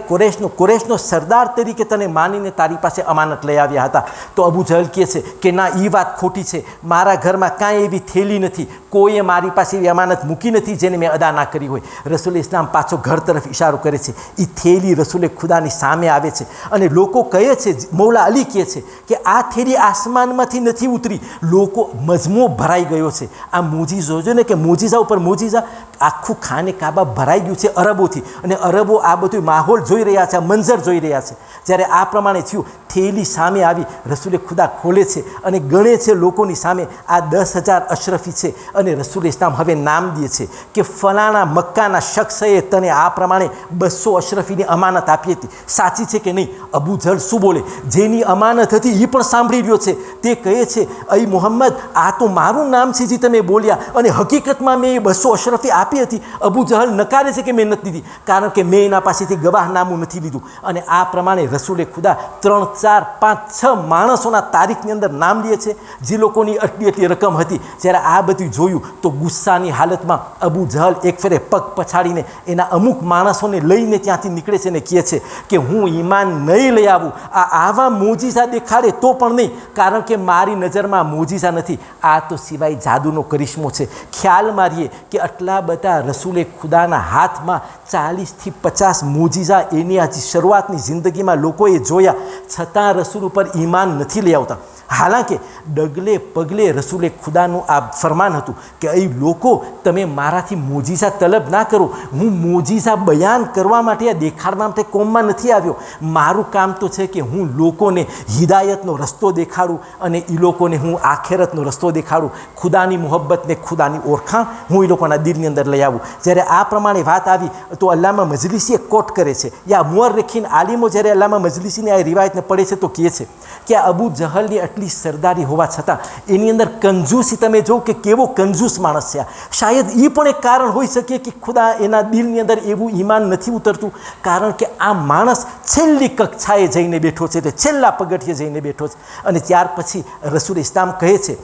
કુરેશનો સરદાર તરીકે તને માનીને તારી પાસે અમાનત લઈ આવ્યા હતા. તો અબુ જહલ કહે છે કે ના, એ વાત ખોટી છે, મારા ઘરમાં કાંઈ એવી થેલી નથી, કોઈએ મારી પાસે એવી અમાનત મૂકી નથી જેને મેં અદા ના કરી હોય. રસૂલ ઇસ્લામ પાછો ઘર તરફ ઇશારો કરે છે. એ થેલી રસૂલે ખુદાની સામે આવે છે અને લોકો કહે છે, મૌલા અલી કહે છે કે આ થેલી આસમાનમાંથી નથી ઉતરી, લોકો મજમો ભરાઈ ગયો છે. આ મોજીઝો જો ને કે મોજીઝા ઉપર મોજીઝા, આખું ખાને કાબા ભરાઈ ગયું છે અરબોથી, અને અરબો આ બધું માહોલ જોઈ રહ્યા છે, મંજર જોઈ રહ્યા છે. જ્યારે આ પ્રમાણે થયું, થેલી સામે આવી, રસૂલે ખુદા ખોલે છે અને ગણે છે લોકોની સામે આ 10,000 અશરફી છે. અને રસૂલ ઇસ્લામ હવે નામ દે છે કે ફલાણા મક્કાના શખ્સએ તને આ પ્રમાણે 200 અશરફીની અમાનત આપી હતી, સાચી છે કે નહીં? અબુ જહલ શું બોલે? જેની અમાનત હતી એ પણ સાંભળી રહ્યો છે. તે કહે છે, અય મુહમ્મદ, આ તો મારું નામ છે જે તમે બોલ્યા, અને હકીકતમાં મેં એ 200 અશરફી આપી હતી. અબુ જહલ નકારે છે કે મેં નથી દીધી, કારણ કે મેં એના પાસેથી ગવાહનામું નથી લીધું. અને આ પ્રમાણે રસૂલે ખુદા 3, 4, 5, 6 માણસોના તારીખની અંદર નામ લે છે જે લોકોની આટલી રકમ હતી. જ્યારે આ બધું જોયું તો ગુસ્સાની હાલતમાં અબુ જહલ એક ફેરે પગ પછાડીને એના અમુક માણસોને લઈને ત્યાંથી નીકળે છે અને કહે છે કે હું ઈમાન નહીં લઈ આવું, આવા મોજીઝા દેખાડે તો પણ નહીં, કારણ કે મારી નજરમાં મોજીઝા નથી, આ તો સિવાય જાદુનો કરિશ્મો છે. ખ્યાલ મારીએ કે આટલા બધા રસૂલે ખુદાના હાથમાં 40થી 50 મોજીઝા એની આ શરૂઆતની જિંદગીમાં લોકોએ જોયા, છતાં રસૂલ ઉપર ઈમાન નથી લઈ આવતા. હાલાંકે ડગલે પગલે રસૂલે ખુદાનું આ ફરમાન હતું કે એ લોકો, તમે મારાથી મોજીઝા તલબ ના કરો, હું મોજીઝા બયાન કરવા માટે, આ દેખાડવા માટે કોમમાં નથી આવ્યો. મારું કામ તો છે કે હું લોકોને હિદાયતનો રસ્તો દેખાડું અને એ લોકોને હું આખેરતનો રસ્તો દેખાડું, ખુદાની મોહબ્બતને, ખુદાની ઓળખાણ હું એ લોકોના દિલની અંદર લઈ આવું. જ્યારે આ પ્રમાણે વાત આવી તો અલ્લામા મજલિસી કોટ કરે છે, યા મુઅર્રિખીન આલિમો જ્યારે અલ્લામા મજલિસીની આ રિવાયતને પડે છે તો કહે છે કે આ અબુ જહલની આટલી સરદારી હોવા છતાં એની અંદર કંજૂસી તમે જો કે કેવો કંજૂસ માણસ છે. શાયદ એ પણ એક કારણ હોઈ શકે કે ખુદા એના દિલની અંદર એવું ઈમાન નથી ઉતરતું, કારણ કે આ માણસ છેલ્લી કક્ષાએ જઈને બેઠો છે, એટલે છેલ્લા પગથિયે જઈને બેઠો છે. અને ત્યાર પછી રસૂલ ઇસ્લામ કહે છે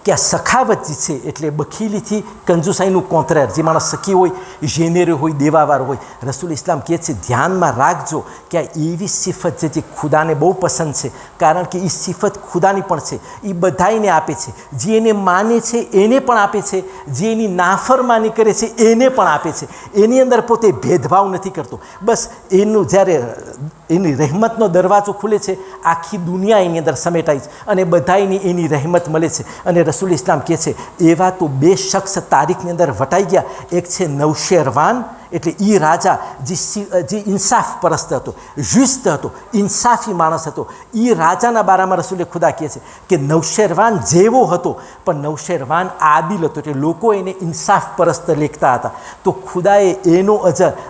કે આ સખાવત જે છે એટલે બખીલીથી કંજુસાઈનું કોન્ટ્રેર, જે માણસ સખી હોય, જેનેરો હોય, દેવાવાળો હોય. રસૂલ ઇસ્લામ કહે છે ધ્યાનમાં રાખજો કે આ એવી સિફત છે જે ખુદાને બહુ પસંદ છે, કારણ કે એ સિફત ખુદાની પણ છે, એ બધાઈને આપે છે, જે એને માને છે એને પણ આપે છે, જે એની નાફરમાની કરે છે એને પણ આપે છે. એની અંદર પોતે ભેદભાવ નથી કરતો. બસ એનું જ્યારે એની રહેમતનો દરવાજો ખુલે છે, આખી દુનિયા એની અંદર સમેટાય છે અને બધાની એની રહેમત મળે છે. અને રસૂલ ઇસ્લામ કહે છે એવા તો 2 શખ્સ તારીખની અંદર વટાઈ ગયા. એક છે નૌશેરવાન, એટલે એ રાજા જે ઇન્સાફ પરસ્ત હતો, જુસ્ત હતો, ઇન્સાફી માણસ હતો. એ રાજાના બારામાં રસૂલે ખુદા કહે છે કે નૌશેરવાન જેવો હતો, પણ નૌશેરવાન આદિલ હતો, એટલે લોકો એને ઇન્સાફ પરસ્ત લેખતા હતા. તો ખુદાએ એનો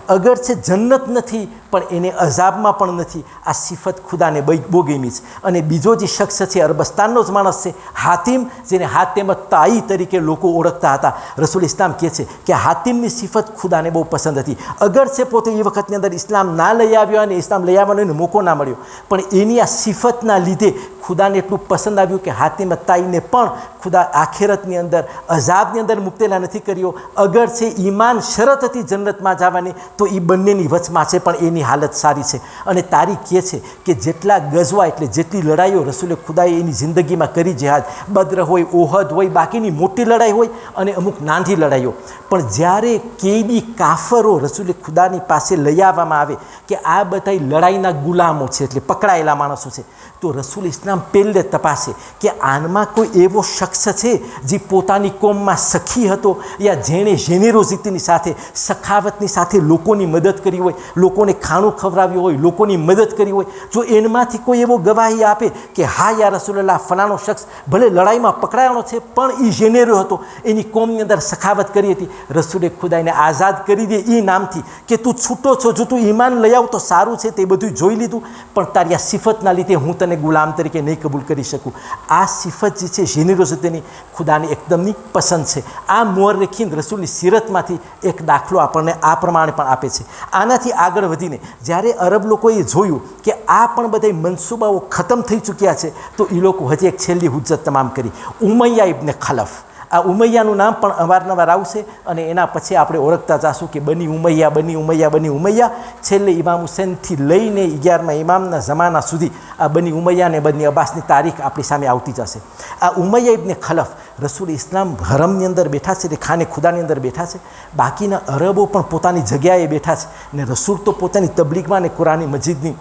અગર છે જન્નત નથી પણ એને અઝાબમાં પણ નથી. આ સિફત ખુદાને બહુ ગમી છે. અને બીજો જે શખ્સ છે અરબસ્તાનનો જ માણસ છે, હાતિમ, જેને હાતિમ તાઈ તરીકે લોકો ઓળખતા હતા. રસૂલ ઇસ્લામ કહે છે કે હાતિમની સિફત ખુદાને બહુ પસંદ હતી. અગર છે પોતે એ વખતની અંદર ઇસ્લામ ના લઈ આવ્યો અને ઇસ્લામ લઈ આવવાનો એને મોકો ના મળ્યો, પણ એની આ સિફતના લીધે ખુદાને એટલું પસંદ આવ્યું કે હાતિમ તાઈને પણ ખુદા આખેરતની અંદર અઝાબની અંદર મુક્તેલા નથી કર્યો. અગર છે ઈમાન શરત હતી જન્નતમાં જવાની તો એ બંનેની વચમાં છે, પણ એની હાલત સારી છે. અને તારીખ કહે છે કે જેટલા ગઝવા એટલે જેટલી લડાઈઓ રસૂલે ખુદાએ એની જિંદગીમાં કરી, જિહાદ બદ્ર હોય, ઓહદ હોય, બાકીની મોટી લડાઈ હોય અને અમુક નાની લડાઈઓ, પણ જ્યારે કેદી કાફરો રસૂલે ખુદાની પાસે લઈ આવવામાં આવે કે આ બધા લડાઈના ગુલામો છે એટલે પકડાયેલા માણસો છે, તો રસૂલ ઇસ્લામ પહેલે તપાસે કે આનમાં કોઈ એવો શખ્સ છે જે પોતાની કોમમાં સખી હતો યા જેણે જેનેરોસિટીની સાથે, સખાવતની સાથે લોકોની મદદ કરી હોય, લોકોને ખાણું ખવડાવ્યું હોય, લોકોની મદદ કરી હોય. જો એમાંથી કોઈ એવો ગવાહી આપે કે હા યા રસૂલલ્લાહ ફલાણો શખ્સ ભલે લડાઈમાં પકડાયો છે પણ એ જેનેરો હતો, એની કોમની અંદર સખાવત કરી હતી, રસૂલે ખુદાઈને આઝાદ કરી દે એ નામથી કે તું છૂટો છો, જો તું ઈમાન લઈ આવ તો સારું છે, તે બધું જોઈ લીધું, પણ તારી આ સિફતના લીધે હું તને ગુલામ તરીકે નહીં કબૂલ કરી શકું. આ સિફત જે છે જેનેરોસિટીની ખુદાની એકદમની પસંદ છે. આ મુઅર્રિખીન રસૂલની સીરતમાંથી એક દાખલો આપણને આ પ્રમાણે પણ આપે છે. આનાથી આગળ વધીને જ્યારે અરબ લોકોએ જોયું કે આ પણ બધા મનસૂબાઓ ખતમ થઈ ચૂક્યા છે, તો એ લોકો હજી એક છેલ્લી હુજ્જત તમામ કરી, ઉમૈયા ઇબ્ન ખલફ. આ ઉમૈયાનું નામ પણ અવારનવાર આવશે અને એના પછી આપણે ઓળખતા જાશું કે બની ઉમૈયા, બની ઉમૈયા, બની ઉમૈયા. છેલ્લે ઇમામ હુસૈનથી લઈને 11મા ઇમામના જમાના સુધી આ બની ઉમૈયા અને બની અબ્બાસની તારીખ આપણી સામે આવતી જશે. આ ઉમૈયા ઇબ્ન ખલફ રસૂલ ઇસ્લામ હરમની અંદર બેઠા છે, એટલે ખાને ખુદાની અંદર બેઠા છે, બાકીના અરબો પણ પોતાની જગ્યાએ બેઠા છે, અને રસૂલ તો પોતાની તબલીગમાં અને કુરાની મજીદની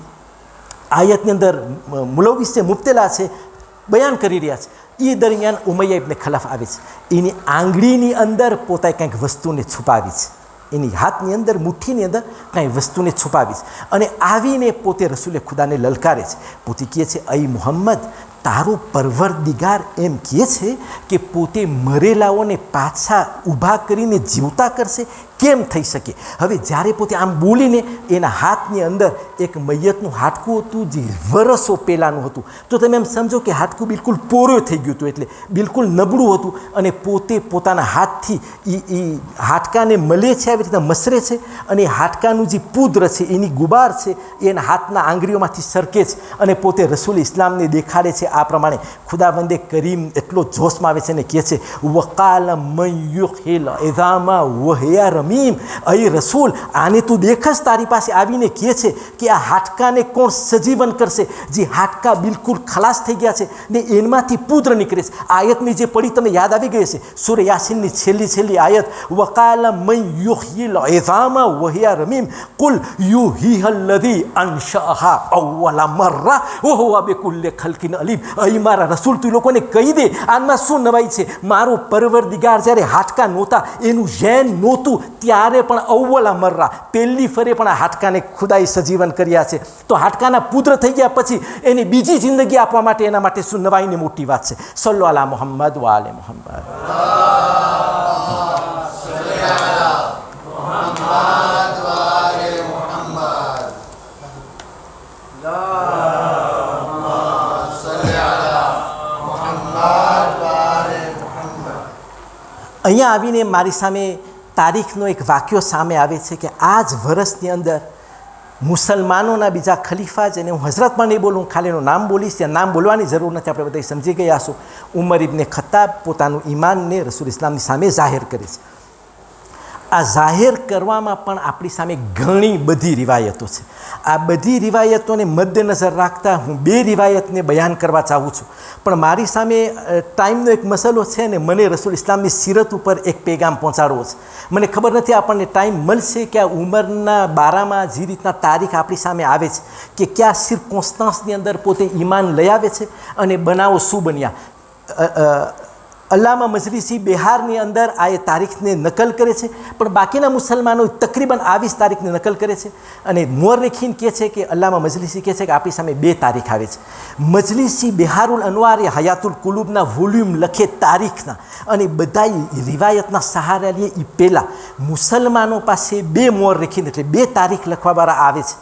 આયતની અંદર મુલવ્વિસ છે, મુબ્તલા છે, બયાન કરી રહ્યા છે. એ દરમિયાન ઉમૈયા ઇબ્ન ખલફ આવે છે. એની આંગળીની અંદર પોતાએ કંઈક વસ્તુને છુપાવી છે, એની હાથની અંદર, મુઠ્ઠીની અંદર કાંઈ વસ્તુને છુપાવી છે, અને આવીને પોતે રસૂલે ખુદાને લલકારે છે. પોતે કહે છે, અય મુહમ્મદ, તારો પરવરદિગાર એમ કહે છે કે પોતે મરેલાઓને પાછા ઊભા કરીને જીવતા કરશે, કેમ થઈ શકે? હવે જ્યારે પોતે આમ બોલીને એના હાથની અંદર એક મૈયતનું હાડકું હતું જે વરસો પહેલાંનું હતું, તો તમે એમ સમજો કે હાડકું બિલકુલ પોરું થઈ ગયું હતું, એટલે બિલકુલ નબળું હતું, અને પોતે પોતાના હાથથી એ હાડકાને મળે છે, આવી રીતના મસરે છે, અને હાડકાનું જે પુદ્ર છે, એની ગુબાર છે, એના હાથના આંગળીઓમાંથી સરકે છે, અને પોતે રસૂલ ઇસ્લામને દેખાડે છે આ પ્રમાણે. ખુદાવંદે કરીમ એટલો જોશમાં આવે છે અને કહે છે, વકાલ મન યુહિલ ઇઝામા વહિયા રમીમ. અહીં રસૂલ, આને તું દેખસ, તારી પાસે આવીને કહે છે કે આ હાડકાને કોણ સજીવન કરશે, જે હાડકા બિલકુલ ખલાસ થઈ ગયા છે ને એમાંથી પુત્ર નીકળે છે. આયતની જે પડી તમે યાદ આવી ગઈ છે, સૂર યાસીનની છેલ્લી આયત, વકાલ મન યુહિલ ઇઝામા વહિયા રમીમ કુલ યુહિહલ્લઝી અંશઅહા અવ્વલ મર્રા વહુવા બિકુલ્લિ ખલ્કિન અલીમ. અહીં મારા રસૂલ, તું લોકોને કહી દે આમાં શું નવાઈ છે. મારો પરવરદિગાર જ્યારે હાડકા નહોતા, એનું ઝેન નહોતું, ત્યારે પણ અવ્વલા મર્રા, પહેલી ફરે પણ આ હાડકાને ખુદાએ સજીવન કર્યા છે. તો હાડકાના પુત્ર થઈ ગયા પછી એને બીજી જિંદગી આપવા માટે એના માટે શું નવાઈની મોટી વાત છે. સલ્લો અલા મુહમ્મદ વ આલે મુહમ્મદ. અહીંયા આવીને મારી સામે તારીખનો એક વાક્યો સામે આવે છે કે આ જ વર્ષની અંદર મુસલમાનોના બીજા ખલીફા, જેને હું હઝરતમાં નહીં બોલું, ખાલી એનું નામ બોલીશ, ત્યાં નામ બોલવાની જરૂર નથી, આપણે બધા સમજી ગયા છો. ઉમર ઇબ્ન ખત્તાબ પોતાનું ઈમાનને રસૂલ ઇસ્લામની સામે જાહેર કરે છે. આ જાહેર કરવામાં પણ આપણી સામે ઘણી બધી રિવાયતો છે. આ બધી રિવાયતોને મદ્દેનજર રાખતા હું 2 રિવાયતને બયાન કરવા ચાહું છું, પણ મારી સામે ટાઈમનો એક મસલો છે ને મને રસૂલ ઇસ્લામની સીરત ઉપર એક પેગામ પહોંચાડવો છે. મને ખબર નથી આપણને ટાઈમ મળશે કે આ ઉમરના બારામાં જે રીતના તારીખ આપણી સામે આવે છે કે કયા સિર્કોન્સ્ટન્સની અંદર પોતે ઈમાન લઈ આવે છે અને બનાવો શું બન્યા. અલ્લામા મજલિસી બિહારની અંદર આ એ તારીખને નકલ કરે છે, પણ બાકીના મુસલમાનો તકરીબન આવી જ તારીખને નકલ કરે છે. અને મુઅર્રિખીન કહે છે કે અલ્લામા મજલિસી કહે છે કે આપણી સામે 2 તારીખ આવે છે. મજલિસી બિહારુલ અનવાર એ હયાતુલ કુલુબના વોલ્યુમ લખે તારીખના, અને બધા રિવાયતના સહારા લે એ પહેલાં મુસલમાનો પાસે 2 મુઅર્રિખીન એટલે 2 તારીખ લખવાવાળા આવે છે.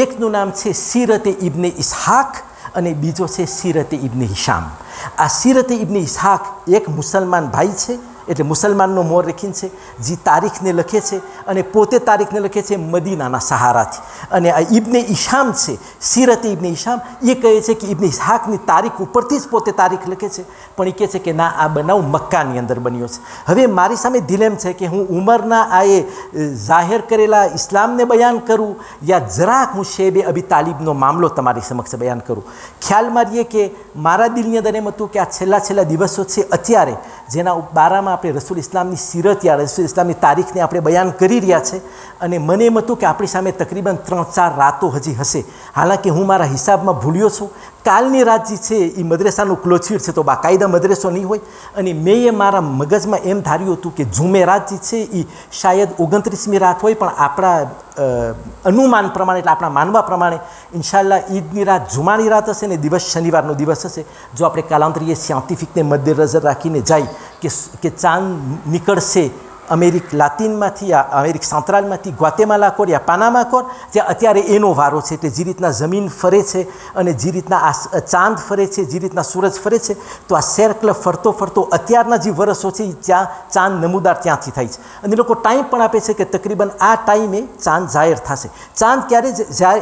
એકનું નામ છે સીરતે ઇબ્ન ઇસ્હાક અને બીજો છે સીરતે ઇબ્ન હિશામ. આ સીરતે ઇબ્ન ઇસ્હાક એક મુસલમાન ભાઈ છે એટલે મુસલમાનનો મોરખીન છે જે તારીખને લખે છે અને પોતે તારીખને લખે છે મદીનાના સહારાથી. અને આ ઇબ્ને હિશામ છે, સીરતે ઇબ્ને હિશામ, એ કહે છે કે ઇબ્ને ઇસ્હાકની તારીખ ઉપરથી જ પોતે તારીખ લખે છે, પણ એ કહે છે કે ના, આ બનાવ મક્કાની અંદર બન્યો છે. હવે મારી સામે દિલેમ છે કે હું ઉમરના આ એ જાહેર કરેલા ઇસ્લામને બયાન કરું યા જરાક હું શેબે અબી તાલિબનો મામલો તમારી સમક્ષ બયાન કરું. ખ્યાલ મારીએ કે મારા દિલની અંદર એમ હતું કે આ છેલ્લા દિવસો છે અત્યારે જેના બારામાં આપણે રસૂલ ઇસ્લામની સીરત યા રસૂલ ઇસ્લામની તારીખને આપણે બયાન કરી રહ્યા છે, અને મને એમ હતું કે આપણી સામે તકરીબન 3-4 રાતો હજી હશે. હાલાંકિ હું મારા હિસાબમાં ભૂલ્યો છું. કાલની રાત જે છે એ મદ્રેસાનું ક્લોચીડ છે, તો બાકાયદા મદ્રેસો નહીં હોય, અને મેં એ મારા મગજમાં એમ ધાર્યું હતું કે જુમેરાત જે છે એ શાયદ 29મી રાત હોય, પણ આપણા અનુમાન પ્રમાણે એટલે આપણા માનવા પ્રમાણે ઇન્શાલ્લાહ ઈદની રાત જુમાની રાત હશે ને દિવસ શનિવારનો દિવસ હશે. જો આપણે કાલાંતરીય સાયન્ટિફિકને મદ્દેનજર રાખીને જાય કે ચાંદ નીકળશે અમેરિક સેન્ટ્રલમાંથી ગ્વાતેમાલા કોર યા પાનામા કોર, ત્યાં અત્યારે એનો વારો છે. એટલે જે રીતના જમીન ફરે છે અને જે રીતના આ ચાંદ ફરે છે, જે રીતના સૂરજ ફરે છે, તો આ સર્કલ ફરતો ફરતો અત્યારના જે વર્ષો છે ત્યાં ચાંદ નમૂદાર ત્યાંથી થાય છે. અને એ લોકો ટાઈમ પણ આપે છે કે તકરીબન આ ટાઈમે ચાંદ જાહેર થશે. ચાંદ ક્યારે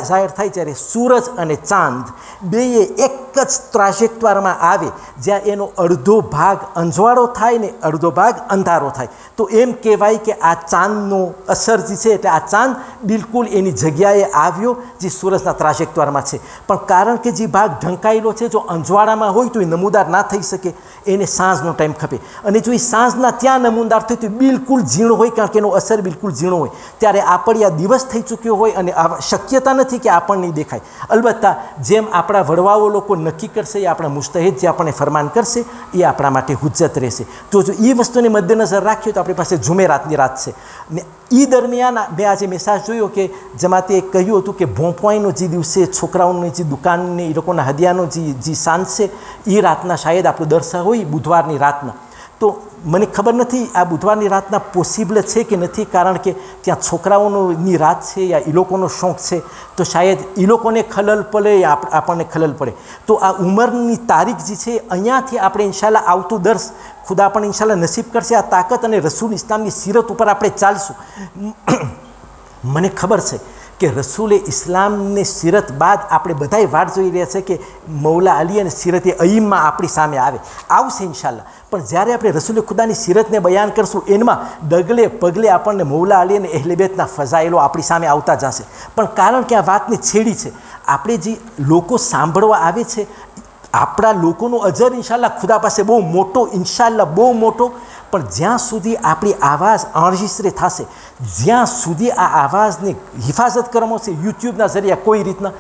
જાહેર થાય? જ્યારે સૂરજ અને ચાંદ બેએ એક જ ટ્રાજેક્ટરમાં આવે, જ્યાં એનો અડધો ભાગ અંજવાળો થાય ને અડધો ભાગ અંધારો થાય. તો એમ કહેવાય કે આ ચાંદનો અસર જે છે, એટલે આ ચાંદ બિલકુલ એની જગ્યાએ આવ્યો જે સૂરજના ટ્રાજેક્ટરમાં છે. પણ કારણ કે જે ભાગ ઢંકાયેલો છે, જો અંજવાળામાં હોય તો એ નમૂદાર ના થઈ શકે, એને સાંજનો ટાઈમ ખપે. અને જો એ સાંજના ત્યાં નમૂદાર થાય તો બિલકુલ ઝીણો હોય, કારણ કે એનો અસર બિલકુલ ઝીણો હોય. ત્યારે આપણે આ દિવસ થઈ ચૂક્યો હોય અને શક્યતા નથી કે આપણને દેખાય. અલબત્ત જેમ આપણા વડવાઓ લોકો નક્કી કરશે, એ આપણા મુસ્તહિદ જે આપણને ફરમાન કરશે, એ આપણા માટે હુજ્જત રહેશે. તો જો એ વસ્તુને મદ્દેનજર રાખ્યો તો આપણી પાસે જુમેરાતની રાત છે. ને એ દરમિયાન મેં આજે મેસેજ જોયો કે જમાતે કહ્યું હતું કે ભોંપવાઈનો જે દિવસે છોકરાઓની જે દુકાનને એ લોકોના હદિયાનો જે સાંજ છે, એ રાતના શાયદ આપણો દરસા હોય બુધવારની રાતના. તો મને ખબર નથી આ બુધવારની રાતના પોસિબલ છે કે નથી, કારણ કે ત્યાં છોકરાઓની રાત છે યા એ લોકોનો શોખ છે, તો શાયદ એ લોકોને ખલલ પડે યા આપણને ખલલ પડે. તો આ ઉંમરની તારીખ જે છે, અહીંયાથી આપણે ઇન્શાલ્લાહ આવતું દર્શ ખુદા પણ ઇન્શાલ્લાહ નસીબ કરશે આ તાકાત અને રસૂલ ઇસ્લામની સીરત ઉપર આપણે ચાલશું. મને ખબર છે કે રસૂલે ઇસ્લામની સીરત બાદ આપણે બધાય વાટ જોઈ રહ્યા છે કે મૌલા અલી અને સીરત અઈમ્મા આપણી સામે આવશે ઇન્શાલ્લાહ. પણ જ્યારે આપણે રસૂલે ખુદાની સીરતને બયાન કરશું, એમાં ડગલે પગલે આપણને મૌલા અલી અને અહેલે બેતના ફઝાઇલો આપણી સામે આવતા જશે. પણ કારણ કે આ વાતને છેડી છે, આપણે જે લોકો સાંભળવા આવે છે, આપણા લોકોનો અજર ઇન્શાલ્લાહ ખુદા પાસે બહુ મોટો, ઇન્શાલ્લાહ બહુ મોટો. પણ જ્યાં સુધી આપણી આવાજ એન્રેજિસ્ટ્રે થશે, જ્યાં સુધી આ આવાજની હિફાજત કરવામાં આવશે યુટ્યુબના જરિયા કોઈ રીતના,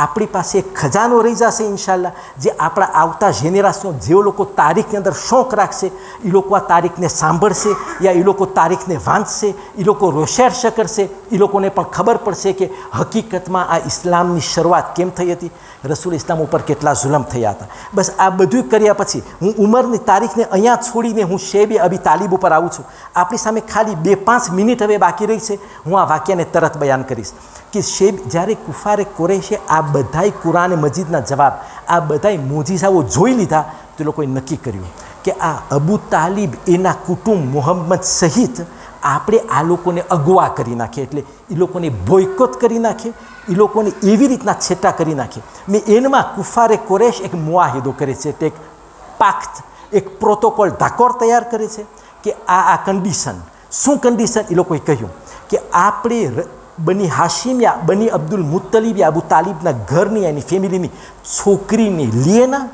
આપણી પાસે એક ખજાનો રહી જશે ઇન્શાલ્લાહ, જે આપણા આવતા જેનેરેશન જે લોકો તારીખની અંદર શોખ રાખશે, એ લોકો આ તારીખને સાંભળશે યા એ લોકો તારીખને વાંચશે, એ લોકો રિસર્ચ કરશે, એ લોકોને પણ ખબર પડશે કે હકીકતમાં આ ઇસ્લામની શરૂઆત કેમ થઈ હતી, રસૂલ ઇસ્લામ ઉપર કેટલા જુલમ થયા હતા. બસ આ બધું કર્યા પછી હું ઉંમરની તારીખને અહીંયા છોડીને હું શેબે અબી તાલિબ ઉપર આવું છું. આપણી સામે ખાલી 2-5 મિનિટ હવે બાકી રહી છે. હું આ વાક્યને તરત બયાન કરીશ કે જ્યારે કુફારે કુરૈશે આ બધાય કુરાન મજીદના જવાબ, આ બધાય મોજીઝાઓ જોઈ લીધા, તો લોકોએ નક્કી કર્યું કે આ અબુ તાલિબ એના કુટુંબ મુહમ્મદ સહિત આપણે આ લોકોને અગવા કરી નાખીએ, એટલે એ લોકોને બોયકોટ કરી નાખીએ, એ લોકોને એવી રીતના છેટા કરી નાખીએ. ને એનમાં કુફારે કુરૈશ એક મુઆહિદો કરે છે, એક પાક્ત, એક પ્રોટોકોલ ધાકોર તૈયાર કરે છે કે આ કન્ડિશન. શું કન્ડિશન? એ લોકોએ કહ્યું કે આપણે બની હાશિમ યા બની અબ્દુલ મુત્તલિબ યા અબુ તાલિબના ઘરની એની ફેમિલીની છોકરીને લીએના,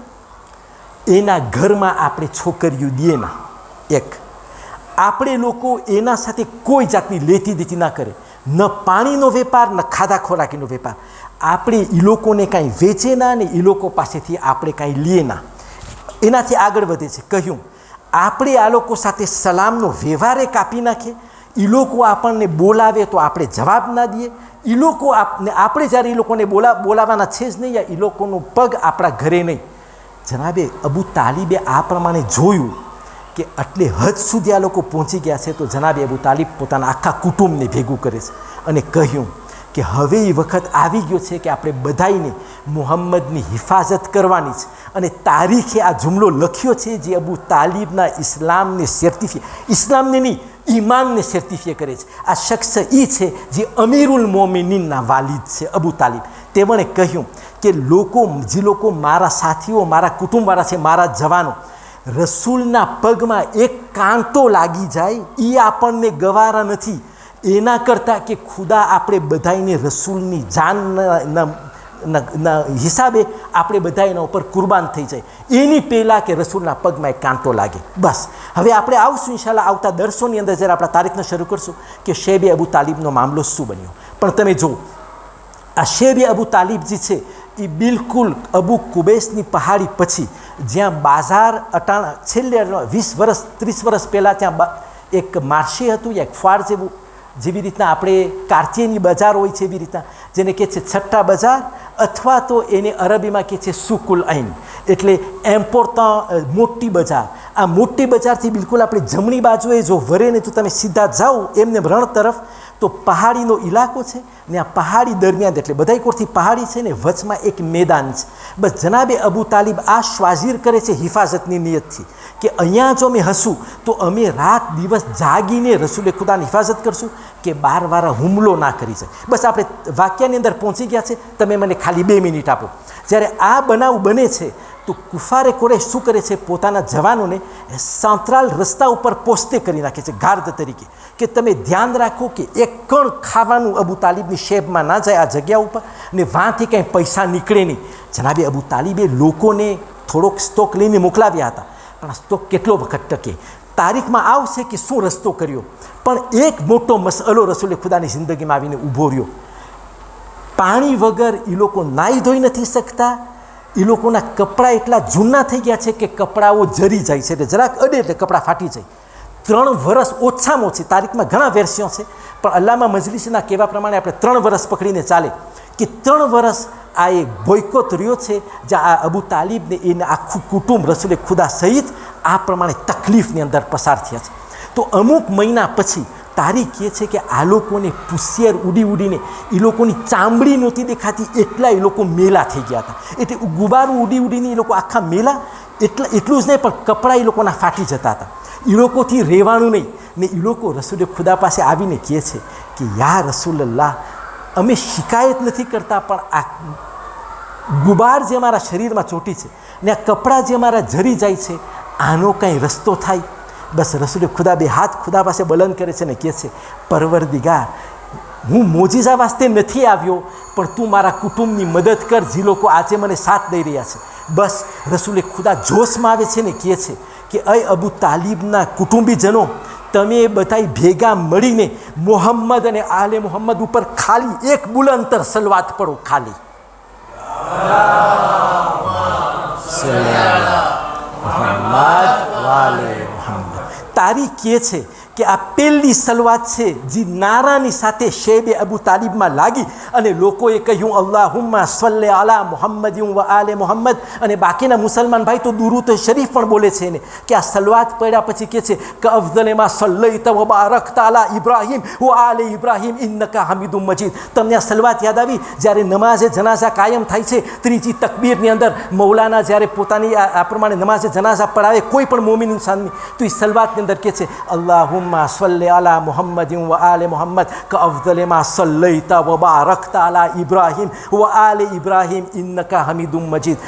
એના ઘરમાં આપણે છોકરીઓ દીએના. એક આપણે લોકો એના સાથે કોઈ જાતની લેતી દેતી ના કરે, ન પાણીનો વેપાર ન ખાધા ખોરાકીનો વેપાર. આપણે એ લોકોને કાંઈ વેચે ના ને એ લોકો પાસેથી આપણે કાંઈ લઈએ ના. એનાથી આગળ વધે છે, કહ્યું આપણે આ લોકો સાથે સલામનો વ્યવહારે કાપી નાખીએ, એ લોકો આપણને બોલાવે તો આપણે જવાબ ના દઈએ, એ લોકો આપણે જ્યારે એ લોકોને બોલાવવાના છે જ નહીં, યા એ લોકોનો પગ આપણા ઘરે નહીં. જનાબે અબુ તાલિબે આ પ્રમાણે જોયું કે આટલે હદ સુધી આ લોકો પહોંચી ગયા છે, તો જનાબે અબુ તાલિબ પોતાના આખા કુટુંબને ભેગું કરે છે અને કહ્યું કે હવે એ વખત આવી ગયો છે કે આપણે બધાઈને મુહમ્મદની હિફાજત કરવાની છે. અને તારીખે આ જુમલો લખ્યો છે જે અબુ તાલિબના ઇસ્લામને ઇસ્લામને નહીં ઈમાનને સર્ટિફાય કરે છે. આ શખ્સ એ છે જે અમીરુલ મોમિનીનના વાલિદ છે અબુ તાલિબ. તેમણે કહ્યું કે જે લોકો મારા સાથીઓ મારા કુટુંબવાળા છે, મારા જવાનો, રસૂલના પગમાં એક કાંટો લાગી જાય એ આપણને ગવારા નથી. એના કરતાં કે ખુદા આપણે બધાને રસૂલની જાનના હિસાબે આપણે બધા એના ઉપર કુરબાન થઈ જાય એની પહેલાં કે રસૂલના પગમાં એક કાંટો લાગે. બસ હવે આપણે આવશું ઇન્શાલ્લાહ આવતા દર્શોની અંદર જ્યારે આપણા તારીખને શરૂ કરશું કે શેબે અબુ તાલિબનો મામલો શું બન્યો. પણ તમે જુઓ આ શેબે અબુ તાલિબ જે છે એ બિલકુલ અબુ કુબૈસની પહાડી પછી જ્યાં બાજાર અટાણા છેલ્લે 20 વર્ષ 30 વર્ષ પહેલાં ત્યાં એક માર્શે હતું યા એક ફાર જેવી રીતના આપણે કાર્ચેની બજાર હોય છે એવી રીતના જેને કહે છે છઠ્ઠા બજાર અથવા તો એને અરબીમાં કહે છે સુકુલ આઈન એટલે એમ્પોર્ટન્ટ મોટી બજાર. આ મોટી બજારથી બિલકુલ આપણે જમણી બાજુએ જો વરેને તો તમે સીધા જાઓ એમને રણ તરફ તો પહાડીનો ઇલાકો છે ને આ પહાડી દરમિયાન એટલે બધા કોરથી પહાડી છે ને વચમાં એક મેદાન છે. બસ જનાબે અબુ તાલિબ આ શ્વાઝીર કરે છે હિફાજતની નિયતથી કે અહીંયા જો અમે હશું તો અમે રાત દિવસ જાગીને રસૂલે ખુદાની હિફાજત કરશું કે બારવાળા હુમલો ના કરી જાય. બસ આપણે વાક્યની અંદર પહોંચી ગયા છે. તમે મને ખાલી 2 મિનિટ આપો. જ્યારે આ બનાવ બને છે તો કુફારે કુરૈશ શું કરે છે પોતાના જવાનોને સાંતરાલ રસ્તા ઉપર પોસ્તે કરી નાખે છે ગાર્ડ તરીકે કે તમે ધ્યાન રાખો કે એક કણ ખાવાનું અબુ તાલિબની શેબમાં ના જાય આ જગ્યા ઉપર ને વાંથી કંઈ પૈસા નીકળે નહીં. જનાબે અબુ તાલિબે લોકોને થોડોક સ્ટોક લઈને મોકલાવ્યા હતા પણ આ સ્ટોક કેટલો વખત ટકે તારીખમાં આવશે કે શું રસ્તો કર્યો. પણ એક મોટો મસલો રસૂલે ખુદાની જિંદગીમાં આવીને ઊભો રહ્યો. પાણી વગર એ લોકો નાહી ધોઈ નથી શકતા. એ લોકોના કપડાં એટલા જૂના થઈ ગયા છે કે કપડાઓ જરી જાય છે એટલે જરાક અડે એટલે કપડાં ફાટી જાય. 3 વર્ષ ઓછામાં ઓછી તારીખમાં ઘણા વેર્સિયો છે પણ અલ્લામા મજલિસના કહેવા પ્રમાણે આપણે 3 વર્ષ પકડીને ચાલે કે 3 વર્ષ આ એક બોયકોટ રહ્યો છે જ્યાં આ અબુ તાલિબને એને આખું કુટુંબ રસૂલે ખુદા સહિત આ પ્રમાણે તકલીફની અંદર પસાર થયા છે. તો અમુક મહિના પછી તારીખ એ છે કે આ લોકોને પુસિયર ઉડીને એ લોકોની ચામડી નહોતી દેખાતી એટલા એ લોકો મેલા થઈ ગયા હતા. એટલે ગુબારું ઉડીને એ લોકો આખા મેલા એટલું જ નહીં પણ કપડાં એ લોકોના ફાટી જતા હતા. એ લોકોથી રહેવાનું નહીં ને એ લોકો રસૂલે ખુદા પાસે આવીને કહે છે કે યા રસૂલલ્લાહ અમે શિકાયત નથી કરતા પણ આ ગુબાર જે અમારા શરીરમાં ચોટી છે ને આ કપડાં જે અમારા જરી જાય છે આનો કંઈ રસ્તો થાય. બસ રસૂલે ખુદા 2 હાથ ખુદા પાસે બલંદ કરે છે ને કહે છે પરવરદિગાર હું મોજીઝા વાસ્તે નથી આવ્યો પણ તું મારા કુટુંબની મદદ કર જે લોકો આજે મને સાથ દઈ રહ્યા છે. બસ રસૂલે ખુદા જોશમાં આવે છે ને કહે છે કે અય અબુ તાલિબના કુટુંબીજનો તમે બધાય ભેગા મળીને મોહમ્મદ અને આલે મોહમ્મદ ઉપર ખાલી એક બુલંતર સલવાત પડો ખાલી. તારીખ કહે છે કે આ પહેલી સલવાત છે જે નારાની સાથે શેબે અબુ તાલિબમાં લાગી અને લોકોએ કહ્યું અલ્લાહુમ્મા સલ્લે અલા મુહમ્મદ વ આલે મુહમ્મદ. અને બાકીના મુસલમાન ભાઈ તો દુરૂદ શરીફ પણ બોલે છે ને કે આ સલવાત પડ્યા પછી કહે છે કે અફઝલમાં સલ્લૈતા વ બારકતા અલા ઇબ્રાહીમ વ આલે ઇબ્રાહીમ ઇન્નકા હમીદુમ મજીદ. તમને આ સલવાત યાદ આવી જ્યારે નમાઝે જનાઝા કાયમ થાય છે ત્રીજી તકબીરની અંદર મૌલાના જ્યારે પોતાની આ પ્રમાણે નમાઝે જનાઝા પડાવે કોઈ પણ મોમિન ઇન્સાનની તો એ સલવાતની અંદર કહે છે અલ્લાહુમ્મા સલ્લે અલા મુહમ્મદ વ આલે મુહમ્મદ ક અફઝલમાં સલ્લૈતા વ બારકતા અલા ઇબ્રાહીમ વ આલે ઇબ્રાહીમ ઇન્નકા હમીદુમ મજીદ.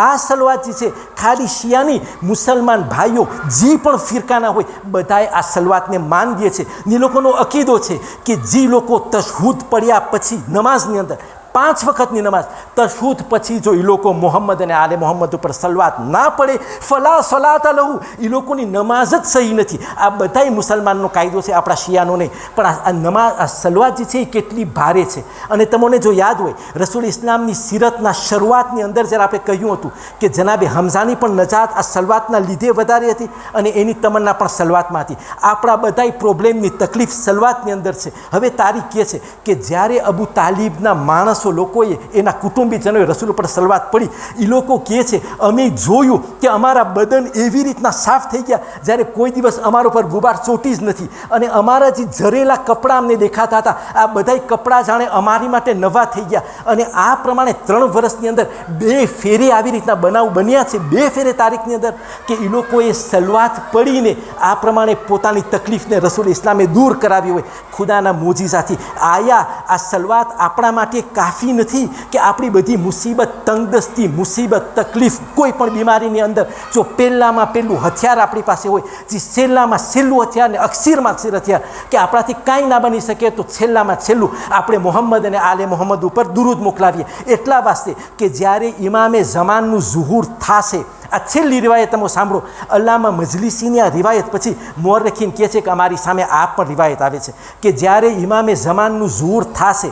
આ સલવાત જે છે ખાલી શિયાની મુસલમાન ભાઈઓ જે પણ ફિરકાના હોય બધાએ આ સલવાતને માન દે છે. એ લોકોનો અકીદો છે કે જે લોકો તશહુદ પડ્યા પછી નમાઝની અંદર 5 વખતની નમાઝ તશહુદ પછી જો એ લોકો મોહમ્મદ અને આલે મોહમ્મદ ઉપર સલવાત ના પડે ફલા સલાત લહુ એ લોકોની નમાઝ જ સહી નથી. આ બધાય મુસલમાનનો કાયદો છે આપણા શિયાનો નહીં. પણ આ નમાઝ આ સલવાત જે છે એ કેટલી ભારે છે. અને તમને જો યાદ હોય રસૂલ ઇસ્લામની સીરતના શરૂઆતની અંદર જ્યારે આપણે કહ્યું હતું કે જનાબે હમઝાની પણ નજાત આ સલવાતના લીધે વધારે હતી અને એની તમન્ના પણ સલવાતમાં હતી. આપણા બધાય પ્રોબ્લેમની તકલીફ સલવાતની અંદર છે. હવે તારીખ કહે છે કે જ્યારે અબુ તાલિબના માણસો માણસો લોકોએ, એના કુટુંબીજનોએ રસૂલ ઉપર સલવાત પડી. એ લોકો કહે છે અમે જોયું કે અમારા બદન એવી રીતના સાફ થઈ ગયા જ્યારે કોઈ દિવસ અમારા ઉપર ગુબાર ચોટી જ નથી, અને અમારા જે ઝરેલા કપડાં અમને દેખાતા હતા આ બધાય કપડાં જાણે અમારી માટે નવા થઈ ગયા. અને આ પ્રમાણે 3 વર્ષની અંદર 2 ફેરે આવી રીતના બનાવ બન્યા છે, 2 ફેરે તારીખની અંદર, કે એ લોકોએ સલવાત પડીને આ પ્રમાણે પોતાની તકલીફને રસૂલ ઇસ્લામે દૂર કરાવી હોય ખુદાના મોજીઝાથી. આ સલવાત આપણા માટે કાફી નથી કે આપણી બધી મુસીબત, તંગદસ્તી, મુસીબત, તકલીફ, કોઈ પણ બીમારીની અંદર જો પહેલામાં પહેલું હથિયાર આપણી પાસે હોય, જે છેલ્લામાં છેલ્લું હથિયાર ને અક્ષરમાં અક્ષર હથિયાર કે આપણાથી કાંઈ ના બની શકે, તો છેલ્લામાં છેલ્લું આપણે મોહમ્મદ અને આલે મોહમ્મદ ઉપર દુરૂદ મોકલાવીએ. એટલા વાસ્તે કે જ્યારે ઇમામે ઝમાનનું ઝુહૂર થશે, આ છેલ્લી રિવાયત તમે સાંભળો, અલ્લામા મજલિસીની આ રિવાયત પછી મોરખીન કહે છે કે અમારી સામે આ પણ રિવાયત આવે છે કે જ્યારે ઇમામે ઝમાનનું ઝુહૂર થશે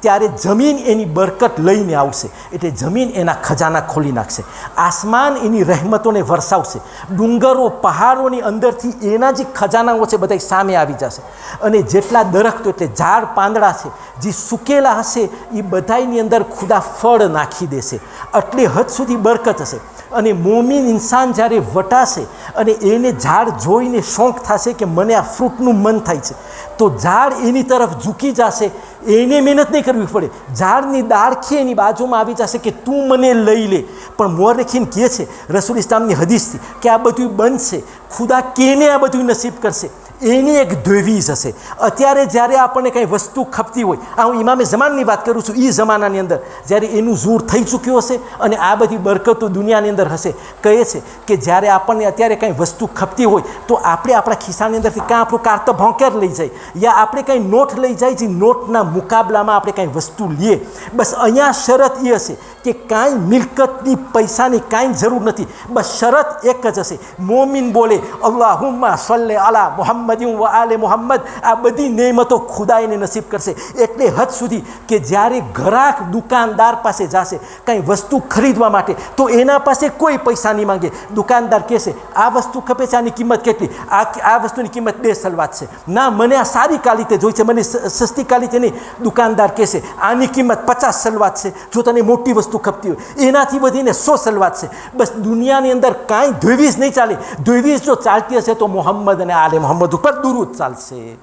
ત્યારે જમીન એની બરકત લઈને આવશે, એટલે જમીન એના ખજાના ખોલી નાખશે, આસમાન એની રહેમતોને વરસાવશે, ડુંગરો પહાડોની અંદરથી એના જે ખજાનાઓ છે બધા સામે આવી જશે, અને જેટલા દરખ્તો એટલે ઝાડ પાંદડા છે જે સૂકેલા હશે એ બધાની અંદર ખુદા ફળ નાખી દેશે. આટલી હદ સુધી બરકત હશે. અને મોમીન ઇન્સાન જ્યારે વટાશે અને એને ઝાડ જોઈને શોખ થશે કે મને આ ફ્રૂટનું મન થાય છે, તો ઝાડ એની તરફ ઝૂકી જશે, એને મહેનત નહીં કરવી પડે, ઝાડની ડાળખી એની બાજુમાં આવી જશે કે તું મને લઈ લે. પણ મોરખીન કહે છે રસૂલ ઇસ્લામની હદીસથી કે આ બધું બનશે, ખુદા કેને આ બધું નસીબ કરશે? એની એક દ્વેવીઝ હશે. અત્યારે જ્યારે આપણને કંઈ વસ્તુ ખપતી હોય, આ હું ઇમામે ઝમાનની વાત કરું છું, એ જમાનાની અંદર જ્યારે એનું ઝૂર થઈ ચૂક્યું હશે અને આ બધી બરકતો દુનિયાની અંદર હશે, કહે છે કે જ્યારે આપણને અત્યારે કંઈ વસ્તુ ખપતી હોય તો આપણે આપણા ખિસ્સાની અંદરથી કાં આપણું કારતો ભોંકેર લઈ જાય, યા આપણે કંઈ નોટ લઈ જાય, જે નોટના મુકાબલામાં આપણે કંઈ વસ્તુ લઈએ. બસ અહીંયા શરત એ હશે કે કાંઈ મિલકતની, પૈસાની કાંઈ જરૂર નથી. બસ શરત એક જ હશે, મોમિન બોલે અલ્લાહુમ્મા સલ્લે અલા મુહમ્મદ વ આલે મુહમ્મદ. આ બધી નેમતો ખુદા એને નસીબ કરશે. એટલે હદ સુધી કે જ્યારે ગ્રાહક દુકાનદાર પાસે જશે કંઈ વસ્તુ ખરીદવા માટે, તો એના પાસે કોઈ પૈસા નહીં માંગે. દુકાનદાર કહેશે આ વસ્તુ ખપે છે, આની કિંમત કેટલી? આ વસ્તુની કિંમત 2 સલવાત છે. ના, મને આ સારી ક્વોલિટી જોઈ છે, મને સસ્તી ક્વોલિટી નહીં. દુકાનદાર કહેશે આની કિંમત 50 સલવાત છે, જો તને મોટી વસ્તુ ખપતી હોય. એનાથી વધીને 100 સલવાત છે. બસ દુનિયાની અંદર કાંઈ દ્વેવીઝ નહીં ચાલે. દ્વેવીઝ જો ચાલતી હશે તો મોહમ્મદ અને આલે મોહમ્મદ ઉપર દુરૂદ ચાલશે.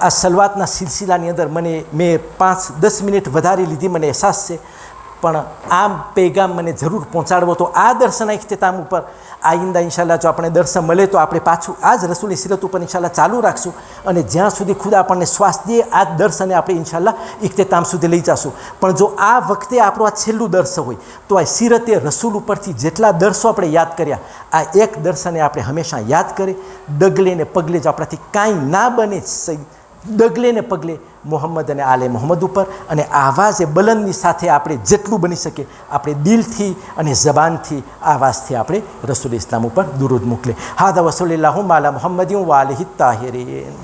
આ સલવાતના સિલસિલાની અંદર મેં 5-10 મિનિટ વધારે લીધી, મને અહેસાસ છે, પણ આમ પેગામ મને જરૂર પહોંચાડવો તો આ દર્શના ઇખ્તિતામ ઉપર આઈંદા ઇન્શાલ્લાહ જો આપણે દર્શન મળે તો આપણે પાછું આ જ રસૂલની સીરત ઉપર ઇન્શાલ્લાહ ચાલુ રાખશું, અને જ્યાં સુધી ખુદા આપણને શ્વાસ દે આ દર્શને આપણે ઇન્શાલ્લાહ ઇખ્તિતામ સુધી લઈ જશું. પણ જો આ વખતે આપણું આ છેલ્લું દર્શ હોય તો આ સીરતે રસૂલ ઉપરથી જેટલા દર્શો આપણે યાદ કર્યા, આ એક દર્શને આપણે હંમેશા યાદ કરીએ. ડગલે ને પગલે જો આપણાથી કાંઈ ના બને, ડગલે ને પગલે મોહમ્મદ અને આલે મોહમ્મદ ઉપર, અને આવાજે બલંદની સાથે આપણે જેટલું બની શકે આપણે દિલથી અને જબાનથી આવાજથી આપણે રસૂલ ઇસ્લામ ઉપર દુરૂદ મોકલે. હાદા વસલ્લલ્લાહુ અલા મુહમ્મદિન વ આલિહિ તાહિરીન.